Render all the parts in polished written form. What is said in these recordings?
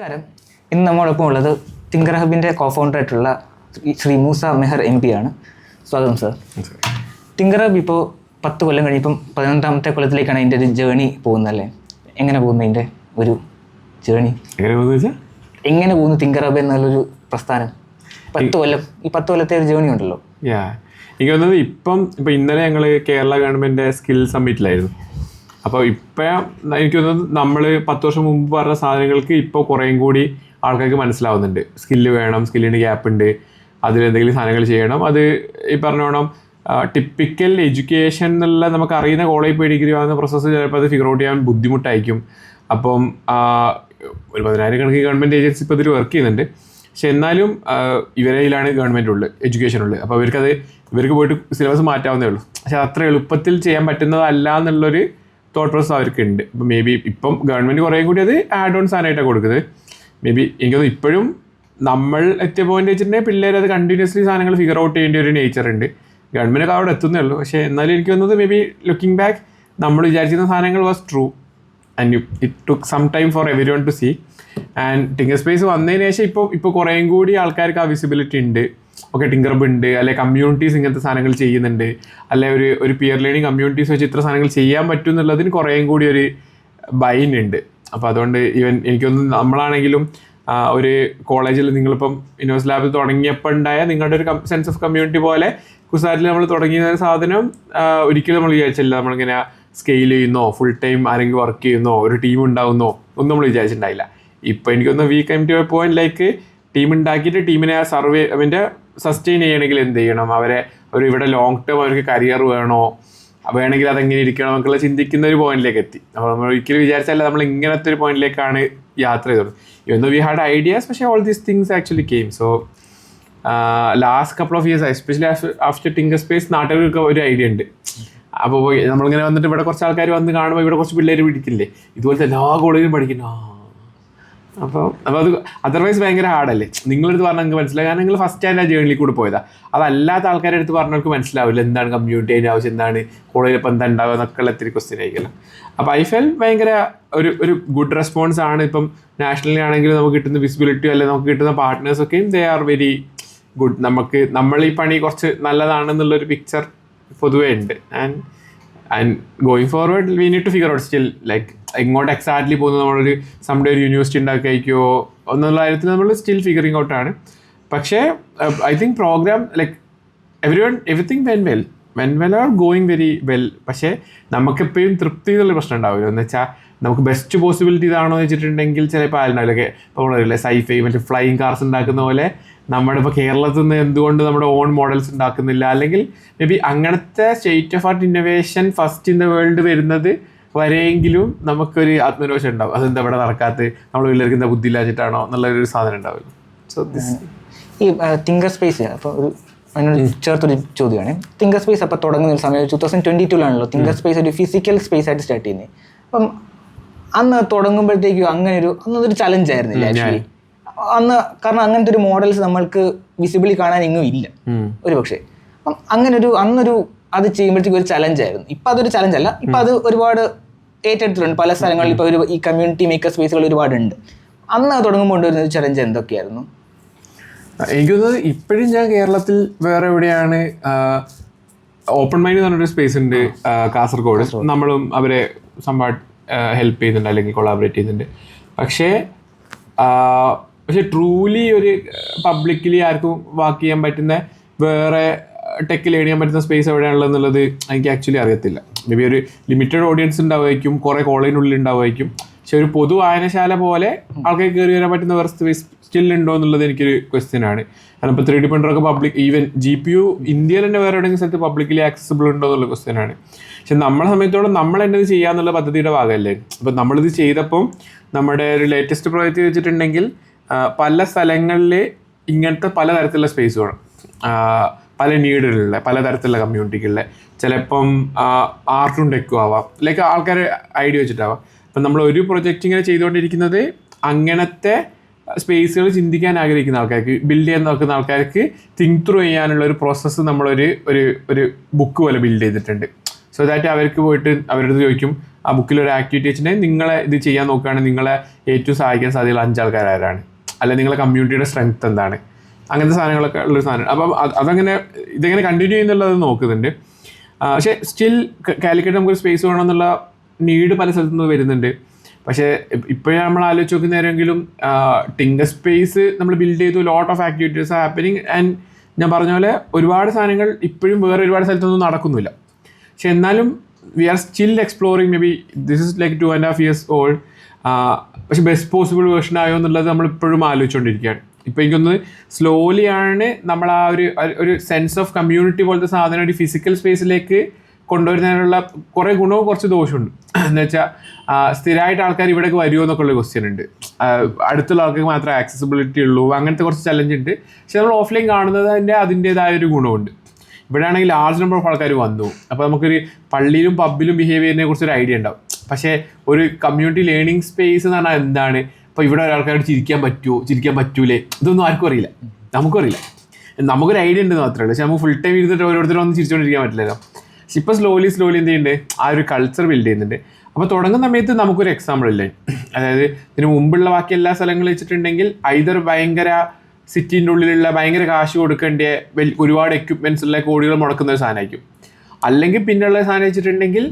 നമസ്കാരം. ഇന്ന് നമ്മോടൊപ്പം ഉള്ളത് തിങ്കർ ഹബിൻ്റെ കോഫൗണ്ടറായിട്ടുള്ള ശ്രീ മൂസ മെഹർ MP ആണ്. സ്വാഗതം സർ. തിങ്കർ ഹബ് ഇപ്പോൾ 10 കൊല്ലം കഴിഞ്ഞിപ്പം 11ാമത്തെ കൊല്ലത്തിലേക്കാണ് അതിൻ്റെ ഒരു ജേണി പോകുന്നതല്ലേ? എങ്ങനെ പോകുന്നു അതിൻ്റെ ഒരു ജേണി? എങ്ങനെ പോകുന്നു തിങ്കർ ഹബ് എന്നുള്ളൊരു പ്രസ്ഥാനം? 10 കൊല്ലം, ഈ 10 കൊല്ലത്തെ ഒരു ജേണി ഉണ്ടല്ലോ. എനിക്ക് തോന്നുന്നത് ഇപ്പം ഇന്നലെ ഞങ്ങൾ കേരള ഗവൺമെൻറ് സ്കിൽ സമ്മിറ്റിലായിരുന്നു. അപ്പോൾ ഇപ്പം എനിക്ക് തോന്നുന്നത് നമ്മൾ 10 വർഷം മുമ്പ് പറഞ്ഞ സാധനങ്ങൾക്ക് ഇപ്പോൾ കുറേയും കൂടി ആൾക്കാർക്ക് മനസ്സിലാവുന്നുണ്ട്. സ്കില്ല് വേണം, സ്കില്ലിൻ്റെ ഗ്യാപ്പ് ഉണ്ട്, അതിലെന്തെങ്കിലും സാധനങ്ങൾ ചെയ്യണം. അത് ഈ പറഞ്ഞോണം ടിപ്പിക്കൽ എഡ്യൂക്കേഷൻ എന്നുള്ള നമുക്ക് അറിയുന്ന കോളേജ് പോയി ഡിഗ്രി ആവുന്ന പ്രോസസ്സ് ചിലപ്പോൾ അത് ഫിഗർ ഔട്ട് ചെയ്യാൻ ബുദ്ധിമുട്ടായിരിക്കും. അപ്പം ഒരു 10,000 കണക്ക് ഗവൺമെൻറ് ഏജൻസി ഇപ്പോൾ ഇതിൽ വർക്ക് ചെയ്യുന്നുണ്ട്. പക്ഷെ എന്നാലും ഇവരെ കയ്യിലാണ് ഗവൺമെൻറ് ഉള്ളത്, എഡ്യൂക്കേഷൻ ഉള്ളത്. അപ്പോൾ ഇവർക്ക് പോയിട്ട് സിലബസ് മാറ്റാവുന്നേ ഉള്ളൂ. പക്ഷെ അത്ര എളുപ്പത്തിൽ ചെയ്യാൻ പറ്റുന്നതല്ല എന്നുള്ളൊരു തോട്ട് പ്രോസസ് അവർക്കുണ്ട്. ഇപ്പം മേ ബി ഇപ്പം ഗവൺമെൻറ് കുറേ കൂടി അത് ആഡ് ഓൺ സാധനമായിട്ടാണ് കൊടുക്കുന്നത്. മേ ബി എനിക്കത് ഇപ്പോഴും നമ്മൾ എത്തിയ പോയിന്റ് വെച്ചിട്ടുണ്ടെങ്കിൽ പിള്ളേർ അത് കണ്ടിന്യൂസ്ലി സാധനങ്ങൾ ഫിഗർ ഔട്ട് ചെയ്യേണ്ട ഒരു നേച്ചർ ഉണ്ട്. ഗവൺമെൻറ് അവിടെ എത്തുന്നേ ഉള്ളൂ. പക്ഷേ എന്നാലും എനിക്ക് തോന്നുന്നത് മേ ബി ലുക്കിംഗ് ബാക്ക് നമ്മൾ വിചാരിച്ചിരുന്ന സാധനങ്ങൾ was true and it took some time for everyone to see. And Tinker Space വന്നതിന് ശേഷം ഇപ്പോൾ കുറേയും കൂടി ആൾക്കാർക്ക് ആ വിസിബിലിറ്റി ഉണ്ട്. ഓക്കെ, ടിങ്കർ ഹബ് ഉണ്ട്, അല്ലെ കമ്മ്യൂണിറ്റീസ് ഇങ്ങനത്തെ സാധനങ്ങൾ ചെയ്യുന്നുണ്ട്, അല്ലെ ഒരു പിയർ ലേണിംഗ് കമ്മ്യൂണിറ്റീസ് വെച്ച് ഇത്ര സാധനങ്ങൾ ചെയ്യാൻ പറ്റും എന്നുള്ളതിന് കുറേയും കൂടി ഒരു ബൈൻ ഉണ്ട്. അപ്പോൾ അതുകൊണ്ട് ഈവൻ എനിക്കൊന്ന് നമ്മളാണെങ്കിലും ഒരു കോളേജിൽ നിങ്ങളിപ്പം യൂണിവേഴ്സ് ലാബിൽ തുടങ്ങിയപ്പോൾ ഉണ്ടായ നിങ്ങളുടെ ഒരു സെൻസ് ഓഫ് കമ്മ്യൂണിറ്റി പോലെ കുസാറ്റിൽ നമ്മൾ തുടങ്ങിയ സാധനം ഒരിക്കലും നമ്മൾ വിചാരിച്ചില്ല നമ്മളിങ്ങനെ സ്കെയിൽ ചെയ്യുന്നോ, ഫുൾ ടൈം ആരെങ്കിലും വർക്ക് ചെയ്യുന്നോ, ഒരു ടീം ഉണ്ടാവുന്നോ ഒന്നും നമ്മൾ വിചാരിച്ചിട്ടുണ്ടായില്ല. ഇപ്പോൾ എനിക്കൊന്ന് പോയിന്റിലേക്ക് ടീം ഉണ്ടാക്കിയിട്ട് ടീമിനെ അതിൻ്റെ സസ്റ്റെയിൻ ചെയ്യണമെങ്കിൽ എന്ത് ചെയ്യണം, അവരെ ഇവിടെ ലോങ് ടേം അവർക്ക് കരിയർ വേണമെങ്കിൽ അതെങ്ങനെ ഇരിക്കണം എന്നൊക്കെയുള്ള ചിന്തിക്കുന്ന ഒരു പോയിന്റിലേക്ക് എത്തി. അപ്പോൾ നമ്മൾ ഒരിക്കലും വിചാരിച്ചല്ല നമ്മൾ ഇങ്ങനത്തെ ഒരു പോയിന്റിലേക്കാണ് യാത്ര ചെയ്തത്. ഇവന്ന് വി ഹാഡ് ഐഡിയാസ്, പക്ഷേ all these things actually came. So last couple of years especially after tinker space നാട്ടുകാർക്ക് ഒരു ഐഡിയ ഉണ്ട്. അപ്പോൾ നമ്മളിങ്ങനെ വന്നിട്ട് ഇവിടെ കുറച്ച് ആൾക്കാർ വന്ന് കാണുമ്പോൾ ഇവിടെ കുറച്ച് പിള്ളേർ പിടിക്കില്ലേ, ഇതുപോലത്തെ എല്ലാ കോളേജിലും പഠിക്കുന്നു. അപ്പോൾ അത് അതർവൈസ് ഭയങ്കര ഹാർഡല്ലേ. നിങ്ങളെടുത്ത് പറഞ്ഞാൽ നിങ്ങൾക്ക് മനസ്സിലാവും, കാരണം നിങ്ങൾ ഫസ്റ്റ് ഹാൻഡ് ആ ജേർണിയിൽ കൂടെ പോയതാണ്. അതല്ലാത്ത ആൾക്കാരുടെ അടുത്ത് പറഞ്ഞവർക്ക് മനസ്സിലാവില്ല എന്താണ് കമ്മ്യൂണിറ്റി, അതിൻ്റെ ആവശ്യം എന്താണ്, കോളേജിൽ ഇപ്പോൾ എന്താ ഉണ്ടാവുക എന്നൊക്കെയുള്ള ഒത്തിരി ക്വസ്റ്റ്യൻ ആയിരിക്കില്ല. അപ്പോൾ ഐ ഫെൽ ഭയങ്കര ഒരു ഗുഡ് റെസ്പോൺസ് ആണ്. ഇപ്പം നാഷണലി ആണെങ്കിലും നമുക്ക് കിട്ടുന്ന വിസിബിലിറ്റി അല്ലെങ്കിൽ നമുക്ക് കിട്ടുന്ന പാർട്ട്നേഴ്സൊക്കെയും ദേ ആർ വെരി ഗുഡ്. നമ്മൾ ഈ പണി കുറച്ച് നല്ലതാണെന്നുള്ളൊരു പിക്ചർ പൊതുവേ ഉണ്ട്. And going forward we need to figure out still like എങ്ങോട്ട് എക്സാക്ട്ലി പോകുന്നത്. നമ്മളൊരു സംഡേ ഒരു യൂണിവേഴ്സിറ്റി ഉണ്ടാക്കിയോ എന്നുള്ള കാര്യത്തിൽ നമ്മൾ സ്റ്റിൽ ഫിഗറിങ് ഔട്ടാണ്. പക്ഷേ I think program like everything when well are going very well. പക്ഷേ നമുക്കെപ്പോഴും തൃപ്തി എന്നുള്ള പ്രശ്നം ഉണ്ടാവില്ല. എന്ന് വെച്ചാൽ നമുക്ക് ബെസ്റ്റ് പോസിബിലിറ്റി ഇതാണോ എന്ന് വെച്ചിട്ടുണ്ടെങ്കിൽ ചിലപ്പോൾ ആരുണ്ടാവില്ല. ഇപ്പോൾ നമ്മളറിയില്ലേ സൈഫൈ മറ്റേ ഫ്ലൈയിങ് കാർസ് ഉണ്ടാക്കുന്ന പോലെ നമ്മുടെ ഇപ്പോൾ കേരളത്തിൽ നിന്ന് എന്തുകൊണ്ട് നമ്മുടെ ഓൺ മോഡൽസ് ഉണ്ടാക്കുന്നില്ല, അല്ലെങ്കിൽ മേ ബി അങ്ങനത്തെ state of art innovation first in the world വരുന്നത് വരെയെങ്കിലും നമുക്കൊരു ആത്മവിശ്വാസം ഉണ്ടാവും. അതെന്താ ഇവിടെ നടക്കാത്ത, നമ്മൾ വീട്ടിലേക്ക് എന്താ ബുദ്ധി ഇല്ലാച്ചിട്ടാണോ എന്നുള്ളൊരു സാധനം ഉണ്ടാവില്ല. സോ ഈ തിങ്കർ സ്പേസ് അപ്പോൾ ഒരു അതിനോട് ചേർത്തൊരു ചോദ്യമാണ്. തിങ്കർ സ്പേസ് അപ്പോൾ തുടങ്ങുന്ന ഒരു സമയം 2022 തിങ്കർ സ്പേസ് ഒരു ഫിസിക്കൽ സ്പേസ് ആയിട്ട് സ്റ്റാർട്ട് ചെയ്യുന്നത്. അപ്പം അന്ന് തുടങ്ങുമ്പോഴത്തേക്കും അന്നൊരു ചലഞ്ച് ആയിരുന്നില്ല ആക്ച്വലി അന്ന്. കാരണം അങ്ങനത്തെ ഒരു മോഡൽസ് നമ്മൾക്ക് വിസിബിളി കാണാൻ എങ്ങും ഇല്ല ഒരു പക്ഷേ. അപ്പം അന്നൊരു അത് ചെയ്യുമ്പോഴത്തേക്കും ഒരു ചലഞ്ചായിരുന്നു. ഇപ്പം അതൊരു ചലഞ്ചല്ല, ഇപ്പം അത് ഒരുപാട് ഏറ്റെടുത്തിട്ടുണ്ട് പല സ്ഥലങ്ങളിൽ. ഇപ്പോൾ ഈ കമ്മ്യൂണിറ്റി മേക്കർ സ്പേസുകൾ ഒരുപാടുണ്ട്. അന്ന് തുടങ്ങുമ്പോൾ കൊണ്ടുവരുന്ന ചലഞ്ച് എന്തൊക്കെയായിരുന്നു? എനിക്ക് തോന്നുന്നത് ഇപ്പോഴും ഞാൻ കേരളത്തിൽ വേറെ എവിടെയാണ് ഓപ്പൺ മൈൻഡ് എന്ന് പറഞ്ഞൊരു സ്പേസ് ഉണ്ട് കാസർഗോഡ്. നമ്മളും അവരെ സംവാട്ട് ഹെൽപ്പ് ചെയ്യുന്നുണ്ട് അല്ലെങ്കിൽ കൊളാബറേറ്റ് ചെയ്യുന്നുണ്ട്. പക്ഷേ ട്രൂലി ഒരു പബ്ലിക്കലി ആർക്കും വാക്ക് ചെയ്യാൻ പറ്റുന്ന വേറെ ടെക്കിൽ ഏൺ ചെയ്യാൻ പറ്റുന്ന സ്പേസ് എവിടെയാണുള്ളതെന്നുള്ളത് എനിക്ക് ആക്ച്വലി അറിയത്തില്ല. മേ ബി ഒരു ലിമിറ്റഡ് ഓഡിയൻസ് ഉണ്ടാവുമായിരിക്കും, കുറേ കോളേജിനുള്ളിൽ ഉണ്ടാവുമായിരിക്കും. പക്ഷെ ഒരു പൊതു വായനശാല പോലെ ആൾക്കാർ കയറി വരാൻ പറ്റുന്ന വേറെ സ്പേസ് സ്റ്റിൽ ഉണ്ടോ എന്നുള്ളത് എനിക്കൊരു ക്വസ്റ്റ്യൻ ആണ്. കാരണം ഇപ്പോൾ 3D പ്രിൻ്ററൊക്കെ പബ്ലിക്, ഈവൻ GPU ഇന്ത്യയിൽ തന്നെ വേറെ എവിടെയെങ്കിലും സ്ഥലത്ത് പബ്ലിക്കലി ആക്സസിബിൾ ഉണ്ടോ എന്നുള്ള ക്വസ്റ്റ്യൻ ആണ്. പക്ഷെ നമ്മളെ സമയത്തോടെ നമ്മൾ തന്നെ ഇത് ചെയ്യാന്നുള്ള പദ്ധതിയുടെ ഭാഗമല്ലേ. അപ്പം നമ്മളിത് ചെയ്തപ്പം നമ്മുടെ ഒരു ലേറ്റസ്റ്റ് പ്രോജക്റ്റ് വെച്ചിട്ടുണ്ടെങ്കിൽ പല സ്ഥലങ്ങളിൽ ഇങ്ങനത്തെ പലതരത്തിലുള്ള സ്പേസ് വേണം, പല നീഡിലുള്ള പലതരത്തിലുള്ള കമ്മ്യൂണിറ്റികളിലെ. ചിലപ്പം ആർട്ടും ടെക്കും ആവാം, ലൈക്ക് ആൾക്കാർ ഐഡിയ വെച്ചിട്ടാവാം. അപ്പം നമ്മൾ ഒരു പ്രൊജക്റ്റ് ഇങ്ങനെ ചെയ്തുകൊണ്ടിരിക്കുന്നത് അങ്ങനത്തെ സ്പേസുകൾ ചിന്തിക്കാൻ ആഗ്രഹിക്കുന്ന ആൾക്കാർക്ക്, ബിൽഡ് ചെയ്യാൻ നോക്കുന്ന ആൾക്കാർക്ക് തിങ്ക് ത്രൂ ചെയ്യാനുള്ള ഒരു പ്രോസസ്സ് നമ്മളൊരു ഒരു ബുക്ക് പോലെ ബിൽഡ് ചെയ്തിട്ടുണ്ട്. സോ ദാറ്റ് അവർക്ക് പോയിട്ട് അവരുടെ അടുത്ത് ചോദിക്കും ആ ബുക്കിലൊരു ആക്ടിവിറ്റി വെച്ചിട്ടുണ്ടെങ്കിൽ നിങ്ങളെ ഇത് ചെയ്യാൻ നോക്കുകയാണെങ്കിൽ നിങ്ങളെ ഏറ്റവും സഹായിക്കാൻ സാധ്യതയുള്ള 5 ആൾക്കാർ ആരാണ്, അല്ലെങ്കിൽ നിങ്ങളെ കമ്മ്യൂണിറ്റിയുടെ സ്ട്രെങ്ത് എന്താണ്, അങ്ങനത്തെ സാധനങ്ങളൊക്കെ ഉള്ളൊരു സാധനം. അപ്പം അതങ്ങനെ ഇതെങ്ങനെ കണ്ടിന്യൂ ചെയ്യുന്നുള്ളത് നോക്കുന്നുണ്ട്. പക്ഷേ സ്റ്റിൽ കാലിക്കറ്റ് നമുക്കൊരു സ്പേസ് വേണമെന്നുള്ള നീഡ് പല സ്ഥലത്തുനിന്ന് വരുന്നുണ്ട്. പക്ഷേ ഇപ്പോഴും നമ്മൾ ആലോചിച്ച് നോക്കുന്ന നേരമെങ്കിലും ടിങ്കർ സ്പേസ് നമ്മൾ ബിൽഡ് ചെയ്തു, lot of activities happening. And ഞാൻ പറഞ്ഞ പോലെ ഒരുപാട് സാധനങ്ങൾ ഇപ്പോഴും വേറെ ഒരുപാട് സ്ഥലത്തൊന്നും നടക്കുന്നില്ല. പക്ഷെ എന്നാലും we are still exploring. Maybe this is like 2.5 years old. പക്ഷെ ബെസ്റ്റ് പോസിബിൾ വേർഷൻ ആയോ എന്നുള്ളത് നമ്മൾ ഇപ്പോഴും ആലോചിച്ചുകൊണ്ടിരിക്കുകയാണ്. ഇപ്പോൾ എനിക്കൊന്ന് സ്ലോലിയാണ് നമ്മൾ ആ ഒരു സെൻസ് ഓഫ് കമ്മ്യൂണിറ്റി പോലത്തെ സാധനം ഒരു ഫിസിക്കൽ സ്പേസിലേക്ക് കൊണ്ടുവരുന്നതിനുള്ള കുറേ ഗുണവും കുറച്ച് ദോഷമുണ്ട്. എന്ന് വെച്ചാൽ സ്ഥിരമായിട്ട് ആൾക്കാർ ഇവിടേക്ക് വരുമോ എന്നൊക്കെ ഉള്ള ക്വസ്റ്റ്യൻ ഉണ്ട്. അടുത്തുള്ള ആൾക്കാർക്ക് മാത്രമേ ആക്സസിബിലിറ്റി ഉള്ളൂ, അങ്ങനത്തെ കുറച്ച് ചലഞ്ച് ഉണ്ട്. പക്ഷെ നമ്മൾ ഓഫ്ലൈൻ കാണുന്നതിൻ്റെ അതിൻ്റേതായ ഒരു ഗുണമുണ്ട്. ഇവിടെ ആണെങ്കിൽ ലാർജ് നമ്പർ ഓഫ് ആൾക്കാർ വന്നു. അപ്പോൾ നമുക്കൊരു പള്ളിയിലും പബ്ബിലും ബിഹേവ് ചെയ്യുന്നതിനെ കുറിച്ചൊരു ഐഡിയ ഉണ്ടാവും. പക്ഷേ ഒരു കമ്മ്യൂണിറ്റി ലേണിംഗ് സ്പേസ് എന്ന് പറഞ്ഞാൽ എന്താണ്, ഇപ്പോൾ ഇവിടെ ഒരാൾക്കാരോട് ചിരിക്കാൻ പറ്റുമോ, ചിരിക്കാൻ പറ്റൂലേ, ഇതൊന്നും ആർക്കും അറിയില്ല, നമുക്കും അറിയില്ല. നമുക്കൊരു ഐഡിയ ഉണ്ടെന്ന് മാത്രമേ ഉള്ളൂ. പക്ഷെ നമുക്ക് ഫുൾ ടൈം ഇരുന്നിട്ട് ഓരോരുത്തരും ഒന്നും ചിരിച്ചുകൊണ്ടിരിക്കാൻ പറ്റില്ലല്ലോ. പക്ഷെ ഇപ്പോൾ സ്ലോലി എന്ത് ചെയ്യുന്നുണ്ട്, ആ ഒരു കൾച്ചർ ബിൽഡ് ചെയ്യുന്നുണ്ട്. അപ്പോൾ തുടങ്ങുന്ന സമയത്ത് നമുക്കൊരു എക്സാമ്പിൾ ഇല്ലേ, അതായത് ഇതിന് മുമ്പുള്ള ബാക്കി എല്ലാ സ്ഥലങ്ങളും വെച്ചിട്ടുണ്ടെങ്കിൽ ഐദർ ഭയങ്കര സിറ്റീൻ്റെ ഉള്ളിലുള്ള ഭയങ്കര കാശ് കൊടുക്കേണ്ട ഒരുപാട് എക്യുപ്മെൻറ്റ്സ് ഉള്ള കോടികൾ മുടക്കുന്ന ഒരു സാധനമായിരിക്കും. അല്ലെങ്കിൽ പിന്നെയുള്ള സാധനം വെച്ചിട്ടുണ്ടെങ്കിൽ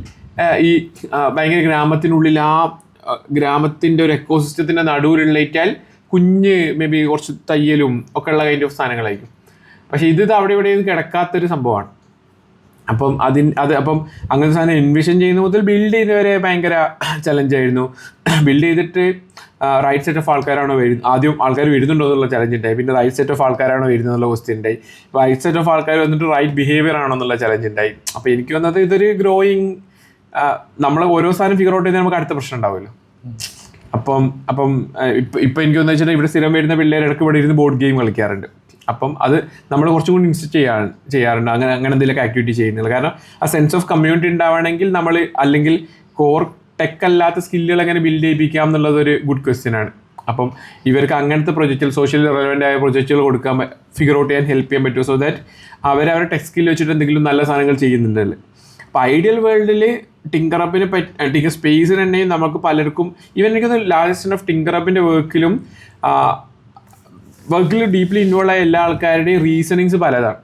ഈ ഭയങ്കര ഗ്രാമത്തിനുള്ളിൽ ആ ഗ്രാമത്തിൻ്റെ ഒരു എക്കോസിസ്റ്റത്തിൻ്റെ നടുവിലുള്ളേറ്റാൽ കുഞ്ഞ് മേ ബി കുറച്ച് തയ്യലും ഒക്കെ ഉള്ള കൈൻഡ് ഓഫ് സാധനങ്ങളായിരിക്കും. പക്ഷേ ഇത് അവിടെ ഇവിടെയൊന്നും കിടക്കാത്തൊരു സംഭവമാണ്. അപ്പം അപ്പം അങ്ങനത്തെ സാധനം എൻവിഷൻ ചെയ്യുന്ന മുതൽ ബിൽഡ് ചെയ്യുന്നവരെ ഭയങ്കര ചലഞ്ചായിരുന്നു. ബിൽഡ് ചെയ്തിട്ട് റൈറ്റ് സെറ്റ് ഓഫ് ആൾക്കാരാണോ ആദ്യം ആൾക്കാർ വരുന്നുണ്ടോ എന്നുള്ള ചലഞ്ച് ഉണ്ടായി. പിന്നെ റൈറ്റ് സെറ്റ് ഓഫ് ആൾക്കാരാണോ വരുന്നത് എന്നുള്ള ക്വസ്റ്റ്യൻ ഉണ്ടായി. റൈറ്റ് സെറ്റ് ഓഫ് ആൾക്കാർ വന്നിട്ട് റൈറ്റ് ബിഹേവിയർ ആണോ എന്നുള്ള ചലഞ്ച് ഉണ്ടായി. അപ്പോൾ എനിക്ക് വന്നത് ഇതൊരു ഗ്രോയിങ്, നമ്മൾ ഓരോ സാധനം ഫിഗർ ഔട്ട് ചെയ്താൽ നമുക്ക് അടുത്ത പ്രശ്നം ഉണ്ടാവുമല്ലോ. അപ്പം ഇപ്പം എനിക്ക് വന്നു വെച്ചാൽ ഇവിടെ സ്ഥിരം വരുന്ന പിള്ളേർ ഇടയ്ക്ക് ഇവിടെ ഇരുന്ന് ബോർഡ് ഗെയിം കളിക്കാറുണ്ട്. അപ്പം അത് നമ്മൾ കുറച്ചും കൂടി ഇൻസിസ്റ്റ് ചെയ്യാറുണ്ട് അങ്ങനെ എന്തെങ്കിലുമൊക്കെ ആക്ടിവിറ്റി ചെയ്യുന്നില്ല. കാരണം ആ സെൻസ് ഓഫ് കമ്മ്യൂണിറ്റി ഉണ്ടാവണമെങ്കിൽ നമ്മൾ അല്ലെങ്കിൽ കോർ ടെക് അല്ലാത്ത സ്കില്ലുകൾ എങ്ങനെ ബിൽഡ് ചെയ്യിപ്പിക്കാം എന്നുള്ളതൊരു ഗുഡ് ക്വസ്റ്റ്യൻ ആണ്. അപ്പം ഇവർക്ക് അങ്ങനത്തെ പ്രൊജക്റ്റുകൾ, സോഷ്യലി റെലവൻ്റ് ആയ പ്രൊജക്റ്റുകൾ കൊടുക്കാൻ ഫിഗർ ഔട്ട് ചെയ്യാൻ ഹെൽപ്പ് ചെയ്യാൻ പറ്റുമോ, സോ ദാറ്റ് അവരവരുടെ ടെക് സ്കില്ല് വെച്ചിട്ട് എന്തെങ്കിലും നല്ല സാധനങ്ങൾ ചെയ്യുന്നുണ്ടല്ലോ. അപ്പോൾ ഐഡിയൽ വേൾഡിൽ ടിങ്കർ സ്പേസിന് തന്നെയും നമുക്ക് പലർക്കും ഈവൻ എനിക്കൊന്ന് ലാർജസ്റ്റ് ഓഫ് ടിങ്കർ ഹബിൻ്റെ വർക്കിൽ ഡീപ്ലി ഇൻവോൾവ് ആയ എല്ലാ ആൾക്കാരുടെയും റീസണിങ്സ് പലതാണ്.